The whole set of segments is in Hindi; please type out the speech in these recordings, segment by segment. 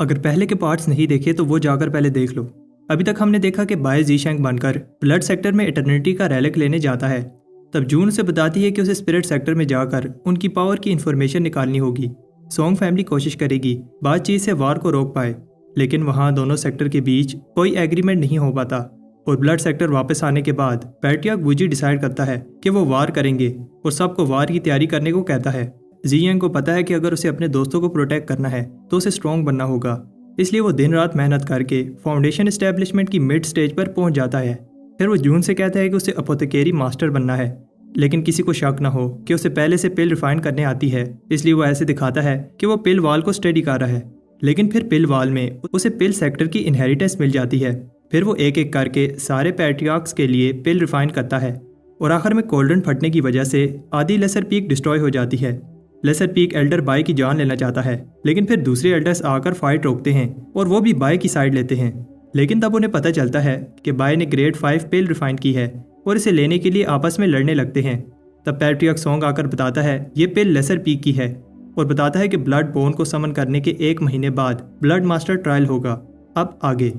अगर पहले के पार्ट्स नहीं देखे तो वो जाकर पहले देख लो। अभी तक हमने देखा कि बाय ज़ीशैंग बनकर ब्लड सेक्टर में इटर्निटी का रेलिक लेने जाता है। तब जून उसे बताती है कि उसे स्पिरिट सेक्टर में जाकर उनकी पावर की इन्फॉर्मेशन निकालनी होगी। सोंग फैमिली कोशिश करेगी बातचीत से वार को रोक पाए, लेकिन वहाँ दोनों सेक्टर के बीच कोई एग्रीमेंट नहीं हो पाता। और ब्लड सेक्टर वापस आने के बाद पैट्रियार्क वुजी डिसाइड करता है कि वो वार करेंगे और सबको वार की तैयारी करने को कहता है। ज़ियांग को पता है कि अगर उसे अपने दोस्तों को प्रोटेक्ट करना है तो उसे स्ट्रॉन्ग बनना होगा, इसलिए वो दिन रात मेहनत करके फाउंडेशन एस्टेब्लिशमेंट की मिड स्टेज पर पहुंच जाता है। फिर वो जून से कहता है कि उसे अपोथेकेरी मास्टर बनना है, लेकिन किसी को शक ना हो कि उसे पहले से पिल रिफाइन करने आती है, इसलिए वो ऐसे दिखाता है कि वो पिल वाल को स्टडी कर रहा है। लेकिन फिर पिल वाल में उसे पिल सेक्टर की इनहेरिटेंस मिल जाती है। फिर वो एक एक करके सारे पैट्रियार्क्स के लिए पिल रिफाइन करता है और आखिर में कोल्डन फटने की वजह से आधी लेसर पीक डिस्ट्रॉय हो जाती है। लेसर पीक एल्डर बाय की जान लेना चाहता है, लेकिन फिर दूसरे एल्डर्स आकर फाइट रोकते हैं और वो भी बाय की साइड लेते हैं। लेकिन तब उन्हें पता चलता है कि बाय ने ग्रेड 5 पिल रिफाइन की है और इसे लेने के लिए आपस में लड़ने लगते हैं। तब पैट्रियार्क सोंग आकर बताता है ये पिल लेसर पीक की है और बताता है कि ब्लड बोन को समन करने के 1 महीने बाद ब्लड मास्टर ट्रायल होगा। अब आगे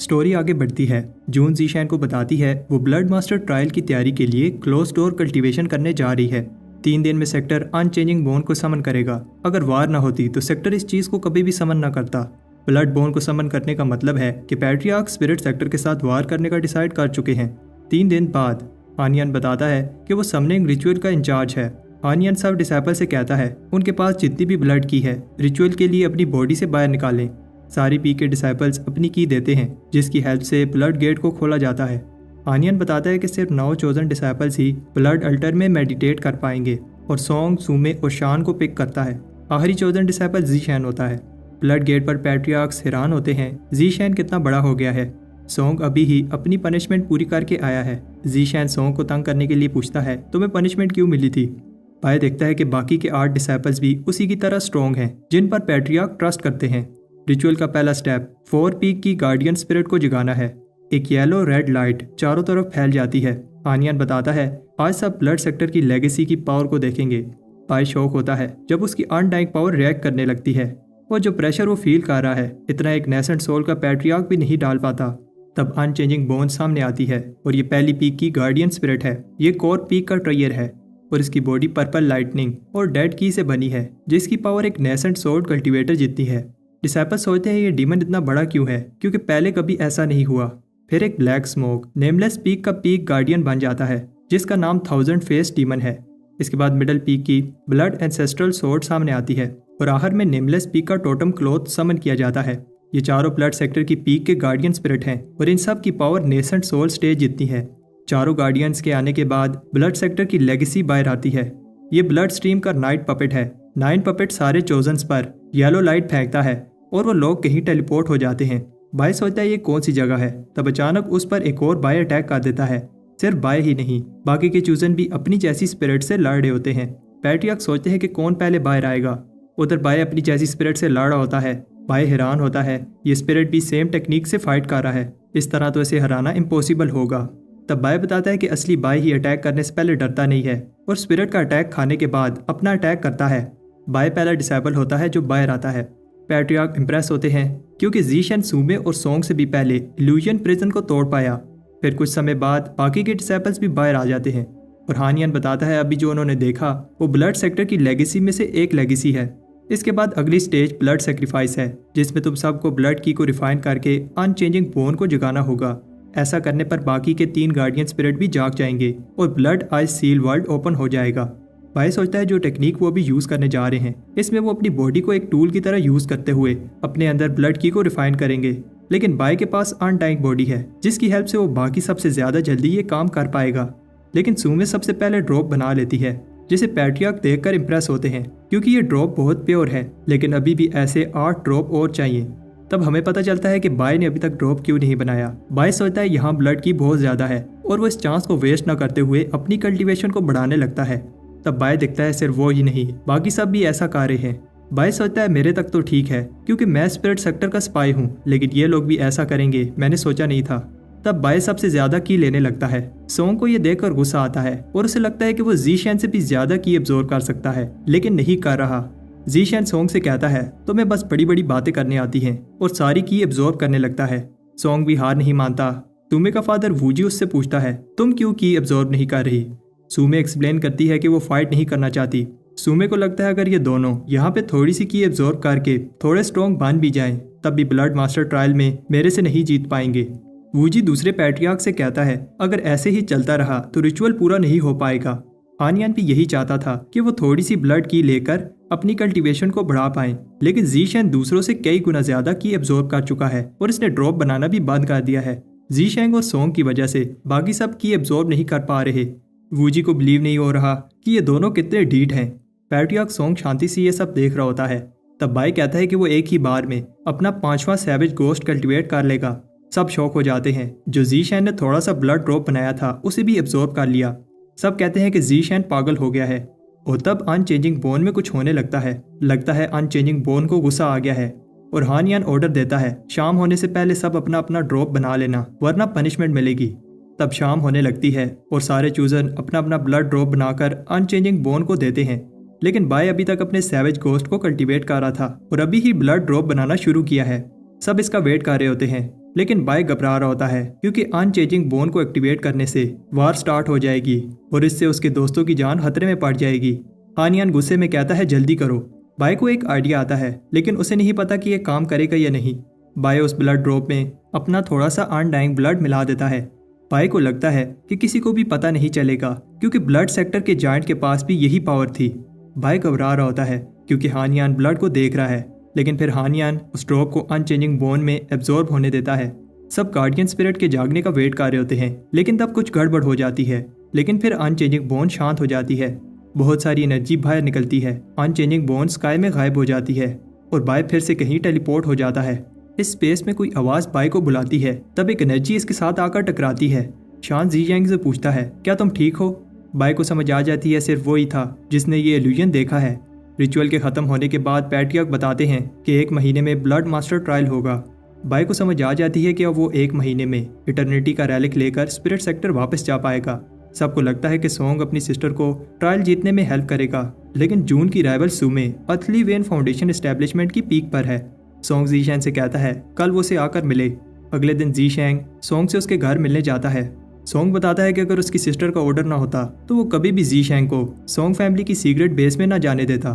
स्टोरी आगे बढ़ती है। जून ज़ीशैंग को बताती है वो ब्लड मास्टर ट्रायल की तैयारी के लिए क्लोज डोर कल्टीवेशन करने जा रही है। 3 दिन में सेक्टर अनचेंजिंग बोन को समन करेगा। अगर वार ना होती तो सेक्टर इस चीज़ को कभी भी समन ना करता। ब्लड बोन को समन करने का मतलब है कि पैट्रियार्क स्पिरिट सेक्टर के साथ वार करने का डिसाइड कर चुके हैं। 3 दिन बाद हानियन बताता है कि वो समनिंग रिचुअल का इंचार्ज है। हानियन सब डिसाइपल से कहता है उनके पास जितनी भी ब्लड की है रिचुअल के लिए अपनी बॉडी से बाहर निकालें। सारी पी के डिसाइपल्स अपनी की देते हैं, जिसकी हेल्प से ब्लड गेट को खोला जाता है। हानियन बताता है कि सिर्फ 9 चोजन डिसाइपल्स ही ब्लड अल्टर में मेडिटेट कर पाएंगे और सोंग, सूमे और शान को पिक करता है। आखिरी चोजन डिसाइपल ज़ीशैन होता है। ब्लड गेट पर पैट्रियार्क्स हैरान होते हैं ज़ीशैन कितना बड़ा हो गया है। सोंग अभी ही अपनी पनिशमेंट पूरी करके आया है। ज़ीशैन सोंग को तंग करने के लिए पूछता है तुम्हें पनिशमेंट क्यों मिली थी। बाय देखता है कि बाकी के 8 डिसाइपल्स भी उसी की तरह स्ट्रॉन्ग हैं, जिन पर पैट्रियार्क ट्रस्ट करते हैं। रिचुअल का पहला स्टेप 4 पीक की गार्डियन स्पिरिट को जगाना है। एक येलो रेड लाइट चारों तरफ फैल जाती है। हानियन बताता है आज सब ब्लड सेक्टर की लेगेसी की पावर को देखेंगे। बाय शौक होता है जब उसकी अनडाइंग पावर रिएक्ट करने लगती है और जो प्रेशर वो फील कर रहा है इतना एक नेसेंट सोल का पैट्रियार्क भी नहीं डाल पाता। तब अनचेंजिंग बोन सामने आती है और ये पहली पीक की गार्डियन स्पिरिट है। ये कोर पीक का ट्रेयर है और इसकी बॉडी पर्पल लाइटनिंग और डेड की से बनी है, जिसकी पावर एक नेसेंट सोल कल्टीवेटर जितनी है। डिसाइपल्स सोचते हैं ये डीमन इतना बड़ा क्यों है, क्योंकि पहले कभी ऐसा नहीं हुआ। फिर एक ब्लैक स्मोक नेमलेस पीक का पीक गार्डियन बन जाता है, जिसका नाम 1000 फेस डीमन है। इसके बाद मिडल पीक की ब्लड एंसेस्ट्रल सोर्ड सामने आती है और आखिर में नेमलेस पीक का टोटम क्लॉथ समन किया जाता है। ये चारों ब्लड सेक्टर की पीक के गार्डियन स्पिरिट हैं और इन सब की पावर नेसेंट सोल स्टेज जितनी है। चारों गार्डियंस के आने के बाद ब्लड सेक्टर की लेगेसी बाहर आती है। ये ब्लड स्ट्रीम का नाइट पपेट है। 9 पपेट सारे चोजन्स पर येलो लाइट फेंकता है और वो लोग कहीं टेलीपोर्ट हो जाते हैं। बाय सोचता है ये कौन सी जगह है, तब अचानक उस पर एक और बाय अटैक कर देता है। सिर्फ बाय ही नहीं, बाकी के चूजन भी अपनी जैसी स्पिरिट से लड़ रहे होते हैं। पैट्रियार्क सोचते हैं कि कौन पहले बाहर आएगा। उधर बाय अपनी जैसी स्पिरिट से लड़ रहा होता है। बाय हैरान होता है ये स्पिरिट भी सेम टेक्निक से फाइट कर रहा है, इस तरह तो इसे हराना इम्पॉसिबल होगा। तब बाय बताता है कि असली बाय ही अटैक करने से पहले डरता नहीं है और स्पिरिट का अटैक खाने के बाद अपना अटैक करता है। बाय पहला डिसेबल होता है जो बाहर आता है। पैट्रियार्क इंप्रेस होते हैं क्योंकि ज़ीशैन सूमे और सोंग से भी पहले इल्यूजन प्रिजन को तोड़ पाया। फिर कुछ समय बाद बाकी के डिसेबल्स भी बाहर आ जाते हैं और हानियन बताता है अभी जो उन्होंने देखा वो ब्लड सेक्टर की लेगेसी में से एक लेगेसी है। इसके बाद अगली स्टेज ब्लड सेक्रीफाइस है, जिसमें तुम सबको ब्लड की को रिफाइन करके अनचेंजिंग बोन को जगाना होगा। ऐसा करने पर बाकी के 3 गार्डियन स्पिरिट भी जाग जाएंगे और blood ice seal world open हो जाएगा। बाय सोचता है जो टेक्निक वो भी यूज करने जा रहे हैं इसमें वो अपनी बॉडी को एक टूल की तरह यूज करते हुए अपने अंदर ब्लड की को रिफाइन करेंगे। लेकिन बाय के पास अनडाइंग बॉडी है, जिसकी हेल्प से वो बाकी सबसे ज्यादा जल्दी ये काम कर पाएगा। लेकिन सूमे सबसे पहले ड्रॉप बना लेती है, जिसे पैट्रियार्क देखकर इंप्रेस होते हैं क्योंकि ये ड्रॉप बहुत प्योर है। लेकिन अभी भी ऐसे 8 ड्रॉप और चाहिए। तब हमें पता चलता है कि बाय ने अभी तक ड्रॉप क्यों नहीं बनाया। बाय सोचता है यहाँ ब्लड की बहुत ज्यादा है और वो इस चांस को वेस्ट न करते हुए अपनी कल्टीवेशन को बढ़ाने लगता है। तब बाय दिखता है सिर्फ वो ही नहीं, बाकी सब भी ऐसा कर रहे हैं। बाय सोचता है मेरे तक तो ठीक है क्योंकि मैं स्पिरिट सेक्टर का स्पाई हूँ, लेकिन ये लोग भी ऐसा करेंगे मैंने सोचा नहीं था। तब बाय सबसे ज्यादा की लेने लगता है। सोंग को ये देखकर गुस्सा आता है और उसे लगता है कि वो ज़ीशैन से भी ज्यादा की एब्जॉर्ब कर सकता है, लेकिन नहीं कर रहा। जीशैन सोंग से कहता है तुम्हें बस बड़ी बड़ी बातें करने आती हैं और सारी की एब्जॉर्ब करने लगता है। सोंग भी हार नहीं मानता। सुमे का फादर वूजी उससे पूछता है तुम क्यों की एब्जॉर्ब नहीं कर रही। सुमे एक्सप्लेन करती है कि वो फाइट नहीं करना चाहती। सुमे को लगता है अगर ये दोनों यहाँ पे थोड़ी सी की एब्जॉर्ब करके थोड़े स्ट्रॉन्ग बन भी जाएं तब भी ब्लड मास्टर ट्रायल में मेरे से नहीं जीत पाएंगे। वूजी दूसरे पैट्रियार्क से कहता है अगर ऐसे ही चलता रहा तो रिचुअल पूरा नहीं हो पाएगा। हानियान भी यही चाहता था कि वो थोड़ी सी ब्लड की लेकर अपनी कल्टीवेशन को बढ़ा पाएं, लेकिन जीशैन दूसरों से कई गुना ज्यादा की एब्जॉर्ब कर चुका है और इसने ड्रॉप बनाना भी बंद कर दिया है। जीशैंग और सोंग की वजह से बाकी सब की एब्जॉर्ब नहीं कर पा रहे। वूजी को बिलीव नहीं हो रहा कि ये दोनों कितने ढीठ हैं। पैट्रियार्क सोंग शांति से ये सब देख रहा होता है। तब बाई कहता है कि वो एक ही बार में अपना 5वां सैवेज गोस्ट कल्टीवेट कर लेगा। सब शौक हो जाते हैं। जो जीशैन ने थोड़ा सा ब्लड ड्रॉप बनाया था उसे भी एब्जॉर्ब कर लिया। सब कहते हैं कि जीशैन पागल हो गया है। और तब अनचेंजिंग बोन में कुछ होने लगता है अनचेंजिंग बोन को गुस्सा आ गया है और हानियान ऑर्डर देता है शाम होने से पहले सब अपना अपना ड्रॉप बना लेना वरना पनिशमेंट मिलेगी। तब शाम होने लगती है और सारे चूजन अपना अपना ब्लड ड्रॉप बनाकर अनचेंजिंग बोन को देते हैं, लेकिन बाय अभी तक अपने सैवेज गोस्ट को कल्टीवेट कर रहा था और अभी ही ब्लड ड्रॉप बनाना शुरू किया है। सब इसका वेट कर रहे होते हैं, लेकिन बाय घबरा रहा होता है क्योंकि अनचेंजिंग बोन को एक्टिवेट करने से वार स्टार्ट हो जाएगी और इससे उसके दोस्तों की जान खतरे में पड़ जाएगी। हानियान गुस्से में कहता है जल्दी करो। बाय को एक आइडिया आता है, लेकिन उसे नहीं पता कि यह काम करेगा या नहीं। बाय उस ब्लड ड्रॉप में अपना थोड़ा सा अनडाइंग ब्लड मिला देता है। बाय को लगता है कि किसी को भी पता नहीं चलेगा क्योंकि ब्लड सेक्टर के जायंट के पास भी यही पावर थी। बाय घबरा रहा होता है क्योंकि हानियान ब्लड को देख रहा है, लेकिन फिर हानियान उस ड्रॉप को अनचेंजिंग बोन में एब्जॉर्ब होने देता है। सब गार्डियन स्पिरिट के जागने का वेट कर रहे होते हैं, लेकिन तब कुछ गड़बड़ हो जाती है। लेकिन फिर अनचेंजिंग बोन शांत हो जाती है। बहुत सारी एनर्जी बाहर निकलती है। अनचेंजिंग बोन स्काई में गायब हो जाती है और बाय फिर से कहीं टेलीपोर्ट हो जाता है। इस स्पेस में कोई आवाज बाय को बुलाती है। तब एक एनर्जी इसके साथ आकर टकराती है। शान जीयांग से पूछता है क्या तुम ठीक हो। बाय को समझ आ जाती है सिर्फ वो ही था जिसने ये इल्यूजन देखा है। रिचुअल के खत्म होने के बाद पैट्रियार्क बताते हैं कि 1 महीने में ब्लड मास्टर ट्रायल होगा। बाय को समझ आ जाती है कि अब वो 1 महीने में इटर्निटी का रैलिक लेकर स्पिरिट सेक्टर वापस जा पाएगा। सबको लगता है कि सोंग अपनी सिस्टर को ट्रायल जीतने में हेल्प करेगा, लेकिन जून की राइवल सुमे अथली वेन फाउंडेशन एस्टेब्लिशमेंट की पीक पर है। सोंग जीशैंग से कहता है कल वो उसे आकर मिले। अगले दिन जीशैंग सोंग से उसके घर मिलने जाता है। सोंग बताता है कि अगर उसकी सिस्टर का ऑर्डर ना होता तो वो कभी भी जीशैंग को सोंग फैमिली की सीक्रेट बेस में ना जाने देता।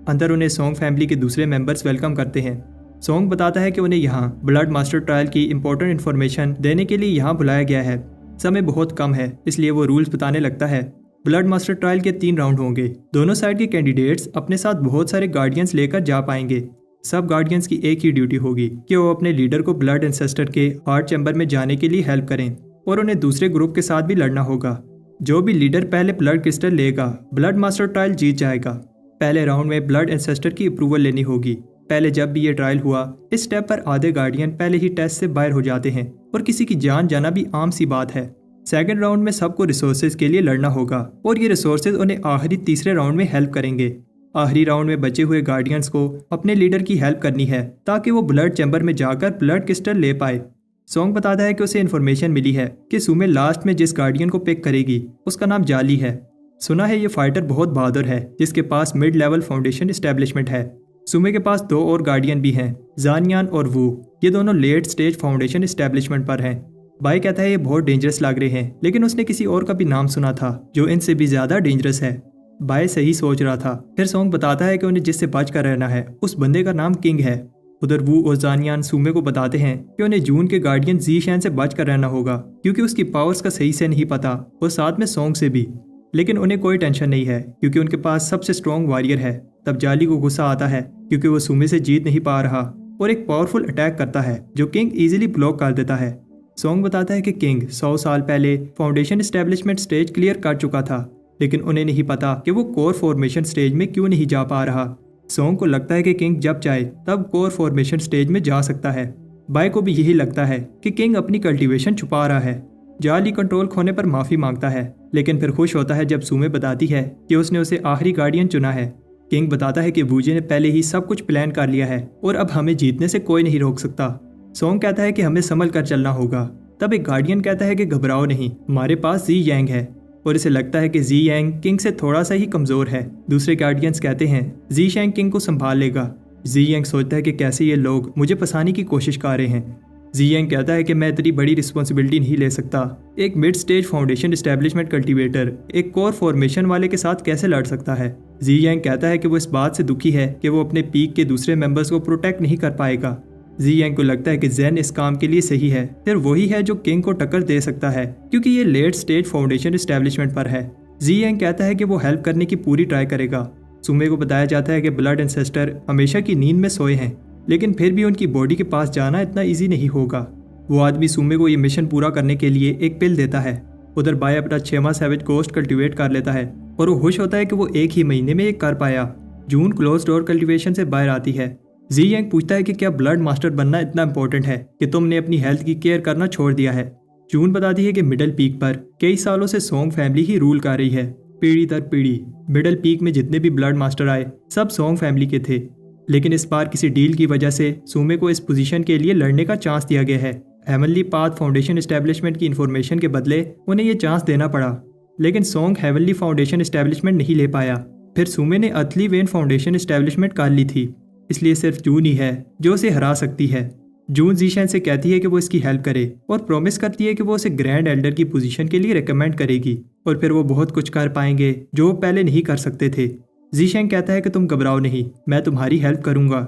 अंदर उन्हें सोंग फैमिली के दूसरे मेंबर्स वेलकम करते हैं। सोंग बताता है कि उन्हें यहाँ ब्लड मास्टर ट्रायल की इंपॉर्टेंट इन्फॉर्मेशन देने के लिए यहाँ बुलाया गया है। समय बहुत कम है, इसलिए वो रूल्स बताने लगता है। ब्लड मास्टर ट्रायल के 3 राउंड होंगे। दोनों साइड के कैंडिडेट्स अपने साथ बहुत सारे गार्डियंस लेकर जा पाएंगे। सब गार्डियंस की एक ही ड्यूटी होगी कि वो अपने लीडर को ब्लड एंसेस्टर के हार्ट चैम्बर में जाने के लिए हेल्प करें और उन्हें दूसरे ग्रुप के साथ भी लड़ना होगा। जो भी लीडर पहले ब्लड क्रिस्टल लेगा ब्लड मास्टर ट्रायल जीत जाएगा। पहले राउंड में ब्लड एंसेस्टर की अप्रूवल लेनी होगी। पहले जब भी ये ट्रायल हुआ इस स्टेप पर आधे गार्डियन पहले ही टेस्ट से बाहर हो जाते हैं और किसी की जान जाना भी आम सी बात है। सेकंड राउंड में सबको रिसोर्सेज के लिए लड़ना होगा और ये रिसोर्सेज उन्हें आखिरी तीसरे राउंड में हेल्प करेंगे। आखिरी राउंड में बचे हुए गार्डियंस को अपने लीडर की हेल्प करनी है ताकि वो ब्लड चैम्बर में जाकर ब्लड क्रिस्टल ले पाए। सोंग बताता है कि उसे इन्फॉर्मेशन मिली है कि सुमे लास्ट में जिस गार्डियन को पिक करेगी उसका नाम जाली है। सुना है ये फाइटर बहुत बहादुर है जिसके पास मिड लेवल फाउंडेशन एस्टेब्लिशमेंट है। सुमे के पास 2 और गार्डियन भी हैं, जानियान और वू। ये दोनों लेट स्टेज फाउंडेशन एस्टेब्लिशमेंट पर हैं। बाई कहता है ये बहुत डेंजरस लग रहे हैं, लेकिन उसने किसी और का भी नाम सुना था जो इनसे भी ज्यादा डेंजरस है। बाई सही सोच रहा था। फिर सोंग बताता है कि उन्हें जिससे बच कर रहना है उस बंदे का नाम किंग है। उधर वू और जानियान सुमे को बताते हैं कि उन्हें जून के गार्डियन जीशैन से बच कर रहना होगा क्योंकि उसकी पावर्स का सही से नहीं पता और साथ में सोंग से भी। लेकिन उन्हें कोई टेंशन नहीं है क्योंकि उनके पास सबसे स्ट्रॉन्ग वॉरियर है। तब जाली को गुस्सा आता है क्योंकि वो सुमे से जीत नहीं पा रहा और एक पावरफुल अटैक करता है जो किंग इजीली ब्लॉक कर देता है। सोंग बताता है कि किंग 100 साल पहले फाउंडेशन एस्टेब्लिशमेंट स्टेज क्लियर कर चुका था, लेकिन उन्हें नहीं पता कि वो कोर फॉर्मेशन स्टेज में क्यों नहीं जा पा रहा। सोंग को लगता है कि किंग जब चाहे तब कोर फॉर्मेशन स्टेज में जा सकता है। बाय को भी यही लगता है कि किंग अपनी कल्टीवेशन छुपा रहा है। जाली कंट्रोल खोने पर माफी मांगता है, लेकिन फिर खुश होता है जब सुमे बताती है कि उसने उसे आखिरी गार्डियन चुना है। किंग बताता है कि वूजे ने पहले ही सब कुछ प्लान कर लिया है और अब हमें जीतने से कोई नहीं रोक सकता। सोंग कहता है कि हमें संभल कर चलना होगा। तब एक गार्डियन कहता है कि घबराओ नहीं, हमारे पास जी यांग है। और इसे लगता है कि जी यांग किंग से थोड़ा सा ही कमज़ोर है। दूसरे गार्डियंस कहते हैं जी शैंग किंग को संभाल लेगा। जी यांग सोचता है कि कैसे ये लोग मुझे फंसाने की कोशिश कर रहे हैं। जी यांग कहता है कि मैं इतनी बड़ी रिस्पॉन्सिबिलिटी नहीं ले सकता। एक mid stage foundation establishment cultivator एक कोर फॉर्मेशन वाले के साथ कैसे लड़ सकता है। जी यांग कहता है कि वो इस बात से दुखी है कि वो अपने पीक के दूसरे मेंबर्स को प्रोटेक्ट नहीं कर पाएगा। जी यांग को लगता है कि जेन इस काम के लिए सही है, फिर वही है जो किंग को टक्कर दे सकता है क्योंकि ये लेट स्टेज फाउंडेशन एस्टेब्लिशमेंट पर है। जी यांग कहता है कि वो हेल्प करने की पूरी ट्राई करेगा। सुमे को बताया जाता है कि ब्लड एंसेस्टर हमेशा की नींद में सोए हैं, लेकिन फिर भी उनकी बॉडी के पास जाना इतना ईजी नहीं होगा। वो आदमी सुमे को ये मिशन पूरा करने के लिए एक पिल देता है। उधर बाय अपना 6वां सैवेज गोस्ट कल्टीवेट कर लेता है और वो खुश होता है कि वो एक ही महीने में ये कर पाया। जून क्लोज डोर कल्टीवेशन से बाहर आती है। जी यांग पूछता है कि क्या ब्लड मास्टर बनना इतना इंपॉर्टेंट है कि तुमने अपनी हेल्थ की केयर करना छोड़ दिया है। जून बताती है कि मिडल पीक पर कई सालों से सोंग फैमिली ही रूल कर रही है, पीढ़ी दर पीढ़ी। मिडल पीक में जितने भी ब्लड मास्टर आए सब सोंग फैमिली के थे, लेकिन इस बार किसी डील की वजह से सुमे को इस पोजीशन के लिए लड़ने का चांस दिया गया है। हेवनली पाथ फाउंडेशन एस्टेब्लिशमेंट की इन्फॉर्मेशन के बदले उन्हें यह चांस देना पड़ा, लेकिन सोंग हेवनली फाउंडेशन एस्टेब्लिशमेंट नहीं ले पाया। फिर सुमे ने अथली वेन फाउंडेशन एस्टेब्लिशमेंट कर ली थी, इसलिए सिर्फ जून ही है जो उसे हरा सकती है। जून जीशैन से कहती है कि वो इसकी हेल्प करे और प्रॉमिस करती है कि वो उसे ग्रैंड एल्डर की पोजीशन के लिए रिकमेंड करेगी और फिर वो बहुत कुछ कर पाएंगे जो वो पहले नहीं कर सकते थे। जीशैन कहता है कि तुम घबराओ नहीं, मैं तुम्हारी हेल्प करूंगा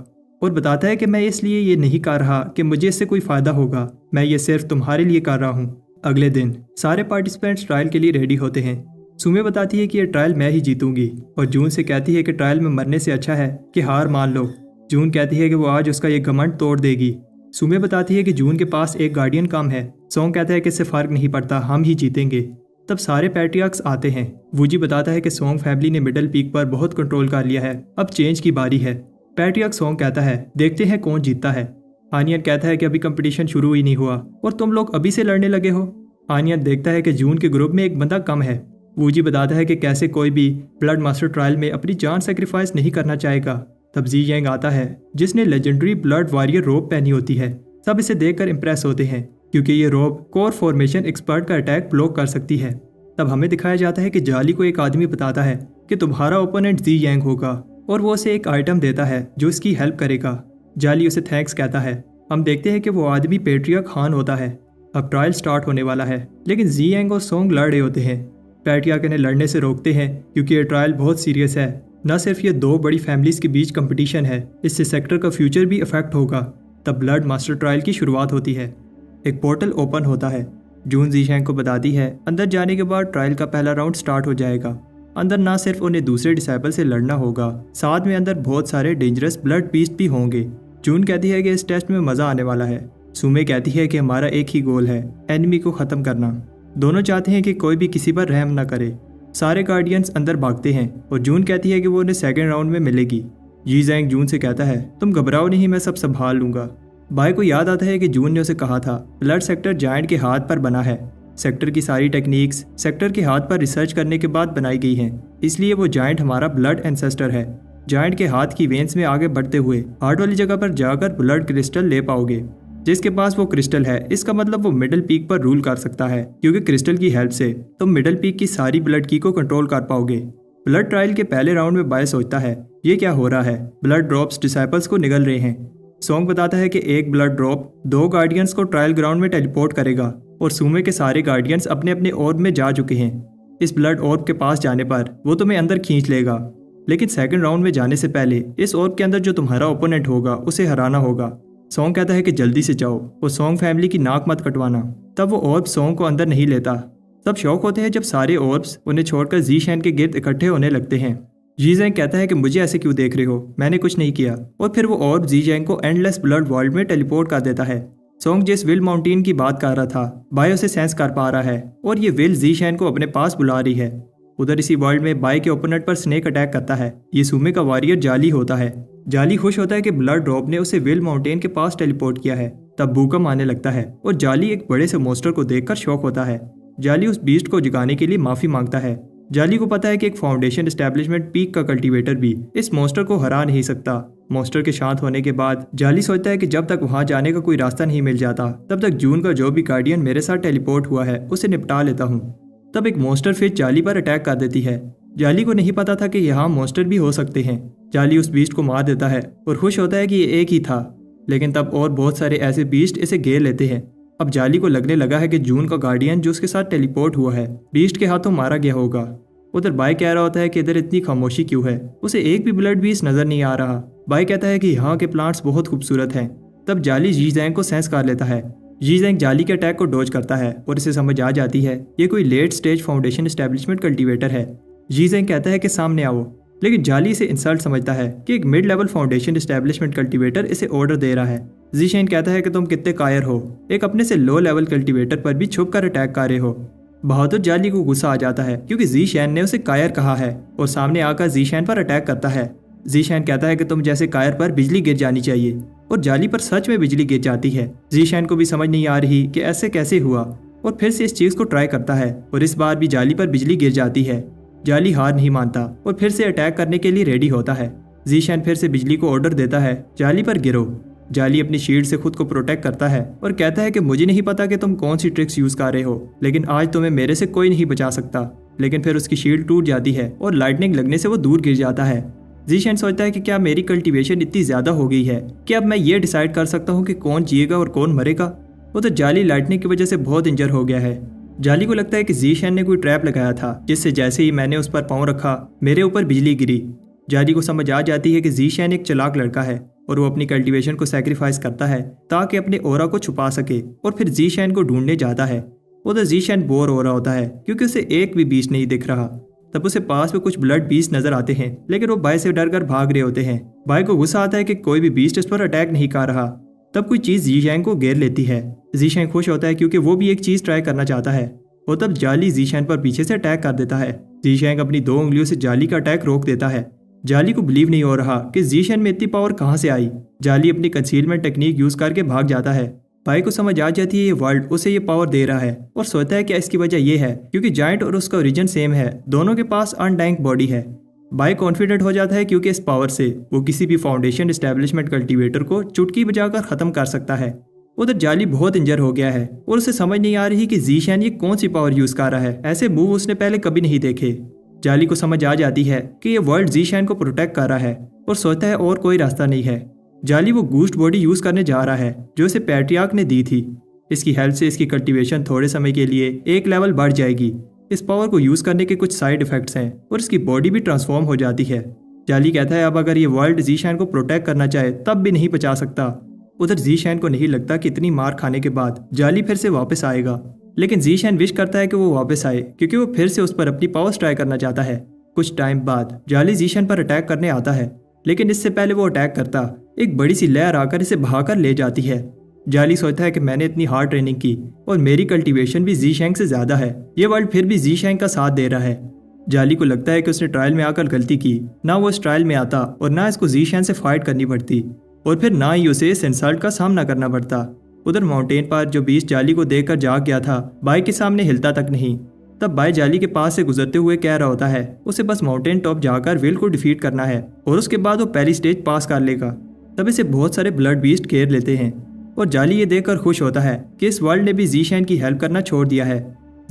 और बताता है कि मैं इसलिए ये नहीं कर रहा कि मुझे इससे कोई फायदा होगा, मैं ये सिर्फ तुम्हारे लिए कर रहा हूँ। अगले दिन सारे पार्टिसिपेंट्स ट्रायल के लिए रेडी होते हैं। सुमे बताती है कि ये ट्रायल मैं ही जीतूंगी और जून से कहती है कि ट्रायल में मरने से अच्छा है कि हार मान लो। जून कहती है कि वो आज उसका ये घमंड तोड़ देगी। सुमे बताती है कि जून के पास एक गार्डियन कम है। सोंग कहता है कि इससे फर्क नहीं पड़ता, हम ही जीतेंगे। तब सारे पैट्रियार्क्स आते हैं। वूजी बताता है कि सोंग फैमिली ने मिडल पीक पर बहुत कंट्रोल कर लिया है, अब चेंज की बारी है। पैट्रियार्क सोंग कहता है देखते हैं कौन जीतता है। आनियन कहता है कि अभी कंपटीशन शुरू ही नहीं हुआ और तुम लोग अभी से लड़ने लगे हो। आनियन देखता है कि जून के ग्रुप में एक बंदा कम है। वूजी बताता है कि कैसे कोई भी ब्लड मास्टर ट्रायल में अपनी जान सेक्रीफाइस नहीं करना चाहेगा। तब जी यांग आता है जिसने लेजेंडरी ब्लड वॉरियर रोब पहनी होती है। सब इसे देखकर इंप्रेस होते हैं क्योंकि ये रोब कोर फॉर्मेशन एक्सपर्ट का अटैक ब्लॉक कर सकती है। तब हमें दिखाया जाता है कि जाली को एक आदमी बताता है कि तुम्हारा ओपोनेंट जी यांग होगा और वो उसे एक आइटम देता है जो इसकी हेल्प करेगा। जाली उसे थैंक्स कहता है। हम देखते हैं कि वो आदमी पेट्रियार्क खान होता है। अब ट्रायल स्टार्ट होने वाला है, लेकिन जी यांग और सोंग लड़ रहे होते हैं। पैट्रियार्क इन्हें लड़ने से रोकते हैं क्योंकि ये ट्रायल बहुत सीरियस है। न सिर्फ ये दो बड़ी फैमिलीज के बीच कंपटीशन है, इससे सेक्टर का फ्यूचर भी अफेक्ट होगा। तब ब्लड मास्टर ट्रायल की शुरुआत होती है। एक पोर्टल ओपन होता है। जून जीशैंग को बताती है अंदर जाने के बाद ट्रायल का पहला राउंड स्टार्ट हो जाएगा। अंदर ना सिर्फ उन्हें दूसरे डिसाइपल से लड़ना होगा, साथ में अंदर बहुत सारे डेंजरस ब्लड बीस्ट भी होंगे। जून कहती है कि इस टेस्ट में मजा आने वाला है। सुमे कहती है कि हमारा एक ही गोल है, एनिमी को खत्म करना। दोनों चाहते हैं कि कोई भी किसी पर रहम न करे। सारे गार्डियंस अंदर भागते हैं और जून कहती है कि वो उन्हें सेकंड राउंड में मिलेगी। जी जैंग जून से कहता है तुम घबराओ नहीं, मैं सब संभाल लूंगा। बाय को याद आता है कि जून ने उसे कहा था ब्लड सेक्टर जायंट के हाथ पर बना है। सेक्टर की सारी टेक्निक्स सेक्टर के हाथ पर रिसर्च करने के बाद बनाई गई हैं, इसलिए वो जायंट हमारा ब्लड एंसेस्टर है। जायंट के हाथ की वेन्स में आगे बढ़ते हुए हार्ट वाली जगह पर जाकर ब्लड क्रिस्टल ले पाओगे। जिसके पास वो क्रिस्टल है इसका मतलब वो मिडिल पीक पर रूल कर सकता है, क्योंकि क्रिस्टल की हेल्प से तुम मिडिल पीक की सारी ब्लड की को कंट्रोल कर पाओगे। ब्लड ट्रायल के पहले राउंड में बाय सोचता है ये क्या हो रहा है, ब्लड ड्रॉप्स डिसाइपल्स को निगल रहे हैं। सोंग बताता है कि एक ब्लड ड्रॉप 2 गार्डियंस को ट्रायल ग्राउंड में टेलीपोर्ट करेगा और सुमे के सारे गार्डियंस अपने अपने ऑर्ब में जा चुके हैं। इस ब्लड ऑर्ब के पास जाने पर वो तुम्हें अंदर खींच लेगा, लेकिन सेकंड राउंड में जाने से पहले इस ऑर्ब के अंदर जो तुम्हारा ओपोनेंट होगा उसे हराना होगा। सोंग कहता है कि जल्दी से जाओ और सोंग फैमिली की नाक मत कटवाना। तब वो ऑर्ब सोंग को अंदर नहीं लेता। सब शौक होते हैं जब सारे ऑर्ब्स उन्हें छोड़कर जी शैन के गिर्द इकट्ठे होने लगते हैं। जी जैंग कहता है कि मुझे ऐसे क्यों देख रहे हो, मैंने कुछ नहीं किया, और फिर वो ऑर्ब जी जैंग को एंडलेस ब्लड वर्ल्ड में टेलीपोर्ट कर देता है। सोंग जिस विल माउंटेन की बात कर रहा था बाय उसे सेंस कर पा रहा है और ये विल जी शैन को अपने पास बुला रही है। उधर इसी वर्ल्ड में बाय के ओपोनेंट पर स्नेक अटैक करता है। ये सुमे का वॉरियर जाली होता है। जाली खुश होता है कि ब्लड ड्रॉप ने उसे विल माउंटेन के पास टेलीपोर्ट किया है। तब भूकंप आने लगता है और जाली एक बड़े से मोस्टर को देखकर शॉक होता है। जाली उस बीस्ट को जगाने के लिए माफी मांगता है। जाली को पता है कि एक फाउंडेशन एस्टेब्लिशमेंट पीक का कल्टीवेटर भी इस मोस्टर को हरा नहीं सकता। मोस्टर के शांत होने के बाद जाली सोचता है कि जब तक वहां जाने का कोई रास्ता नहीं मिल जाता तब तक जून का जो भी गार्डियन मेरे साथ टेलीपोर्ट हुआ है उसे निपटा लेता हूँ। तब एक मॉन्स्टर फिश जाली पर अटैक कर देती है। जाली को नहीं पता था कि यहाँ मॉन्स्टर भी हो सकते हैं। जाली उस बीस्ट को मार देता है और खुश होता है कि ये एक ही था, लेकिन तब और बहुत सारे ऐसे बीस्ट इसे घेर लेते हैं। अब जाली को लगने लगा है कि जून का गार्डियन जो उसके साथ टेलीपोर्ट हुआ है बीस्ट के हाथों मारा गया होगा। उधर बाय कह रहा होता है कि इधर इतनी खामोशी क्यों है, उसे एक भी ब्लड बीस्ट नजर नहीं आ रहा। बाय कहता है कि यहाँ के प्लांट्स बहुत खूबसूरत हैं। तब जाली जी जैंग को सेंस कर लेता है। जी जैंग जाली के अटैक को डॉज करता है और इसे समझ आ जाती है ये कोई late stage foundation establishment cultivator है। जी जैंग कहता है कि सामने आओ, लेकिन जाली इसे इंसल्ट समझता है कि एक mid level foundation establishment cultivator इसे ऑर्डर दे रहा है। जीशेन कहता है कि तुम कितने कायर हो, एक अपने से लो लेवल कल्टीवेटर पर भी छुप कर अटैक कर रहे हो। बहादुर जाली को गुस्सा आ जाता है क्योंकि जीशेन ने उसे कायर कहा है और सामने आकर जीशेन पर अटैक करता है। जीशेन कहता है कि तुम जैसे कायर पर बिजली गिर जानी चाहिए, और जाली पर सच में बिजली गिर जाती है। जीशेन को भी समझ नहीं आ रही कि ऐसे कैसे हुआ और फिर से इस चीज को ट्राई करता है और इस बार भी जाली पर बिजली गिर जाती है। जाली हार नहीं मानता और फिर से अटैक करने के लिए रेडी होता है। जीशेन फिर से बिजली को ऑर्डर देता है, जाली पर गिरो। जाली अपनी शील्ड से खुद को प्रोटेक्ट करता है और कहता है कि मुझे नहीं पता कि तुम कौन सी ट्रिक्स यूज कर रहे हो, लेकिन आज तुम्हें मेरे से कोई नहीं बचा सकता। लेकिन फिर उसकी शील्ड टूट जाती है और लाइटनिंग लगने से वो दूर गिर जाता है। जीशेन सोचता है कि क्या मेरी कल्टीवेशन इतनी ज्यादा हो गई है कि अब मैं ये डिसाइड कर सकता हूँ कि कौन जिएगा और कौन मरेगा। वो तो जाली लाइटनिंग की वजह से बहुत इंजर हो गया है। जाली को लगता है कि जीशेन ने कोई ट्रैप लगाया था, जिससे जैसे ही मैंने उस पर पाँव रखा मेरे ऊपर बिजली गिरी। जाली को समझ आ जाती है कि जीशेन एक चालाक लड़का है और वो अपनी कल्टीवेशन को सैक्रिफाइस करता है ताकि अपने ओरा को छुपा सके, और फिर जीशेन को ढूंढने जाता है। उधर जीशेन बोर हो रहा होता है क्योंकि उसे एक भी बीस्ट नहीं दिख रहा। तब उसे पास में कुछ ब्लड बीस्ट नजर आते हैं, लेकिन वो बाय से डरकर भाग रहे होते हैं। बाय को गुस्सा आता है कि कोई भी बीस्ट इस पर अटैक नहीं कर रहा। तब कोई चीज जीशेन को घेर लेती है। जीशेन खुश होता है क्योंकि वो भी एक चीज ट्राई करना चाहता है। और तब जाली जीशेन पर पीछे से अटैक कर देता है। जीशेन अपनी 2 उंगलियों से जाली का अटैक रोक देता है। जाली को बिलीव नहीं हो रहा कि जीशेन में इतनी पावर कहाँ से आई। जाली अपनी कंसीलमेंट टेक्निक यूज करके भाग जाता है। बाय को समझ आ जाती है ये वर्ल्ड उसे ये पावर दे रहा है और सोचता है कि इसकी वजह ये है क्योंकि जायंट और उसका ओरिजिन सेम है, दोनों के पास अनडाइंग बॉडी है। बाय कॉन्फिडेंट हो जाता है क्योंकि इस पावर से वो किसी भी फाउंडेशन एस्टेब्लिशमेंट कल्टीवेटर को चुटकी बजाकर खत्म कर सकता है। उधर जाली बहुत इंजर हो गया है और उसे समझ नहीं आ रही कि जीशेन ये कौन सी पावर यूज कर रहा है। ऐसे मूव उसने पहले कभी नहीं देखे। जाली को समझ आ जाती है कि ये वर्ल्ड जीशेन को प्रोटेक्ट कर रहा है और सोचता है और कोई रास्ता नहीं है। जाली वो गूस्ट बॉडी यूज करने जा रहा है जो इसे पैट्रियार्क ने दी थी। इसकी हेल्प से इसकी कल्टीवेशन थोड़े समय के लिए एक लेवल बढ़ जाएगी। इस पावर को यूज करने के कुछ साइड इफेक्ट्स हैं और इसकी बॉडी भी ट्रांसफॉर्म हो जाती है। जाली कहता है अब अगर ये वर्ल्ड जीशेन को प्रोटेक्ट करना चाहे तब भी नहीं बचा सकता। उधर जीशेन को नहीं लगता कि इतनी मार खाने के बाद जाली फिर से वापस आएगा, लेकिन जीशेन विश करता है कि वो वापस आए क्योंकि वो फिर से उस पर अपनी पावर्स ट्राई करना चाहता है। कुछ टाइम बाद जाली जीशेन पर अटैक करने आता है, लेकिन इससे पहले वो अटैक करता एक बड़ी सी लहर आकर इसे बहाकर ले जाती है। जाली सोचता है कि मैंने इतनी हार्ड ट्रेनिंग की और मेरी कल्टीवेशन भी जीशेन से ज्यादा है, ये वर्ल्ड फिर भी जीशेन का साथ दे रहा है। जाली को लगता है कि उसने ट्रायल में आकर गलती की, ना वो इस ट्रायल में आता और ना इसको जीशेन से फाइट करनी पड़ती और फिर ना ही उसे इस इंसल्ट का सामना करना पड़ता। उधर माउंटेन पर जो बीस्ट जाली को देखकर जाग गया था बाय के सामने हिलता तक नहीं। तब बाय जाली के पास से गुजरते हुए कह रहा होता है उसे बस माउंटेन टॉप जाकर विल को डिफीट करना है और उसके बाद वो पहली स्टेज पास कर लेगा। तब इसे बहुत सारे ब्लड बीस्ट घेर लेते हैं और जाली ये देखकर खुश होता है कि इस वर्ल्ड ने भी जीशेन की हेल्प करना छोड़ दिया है।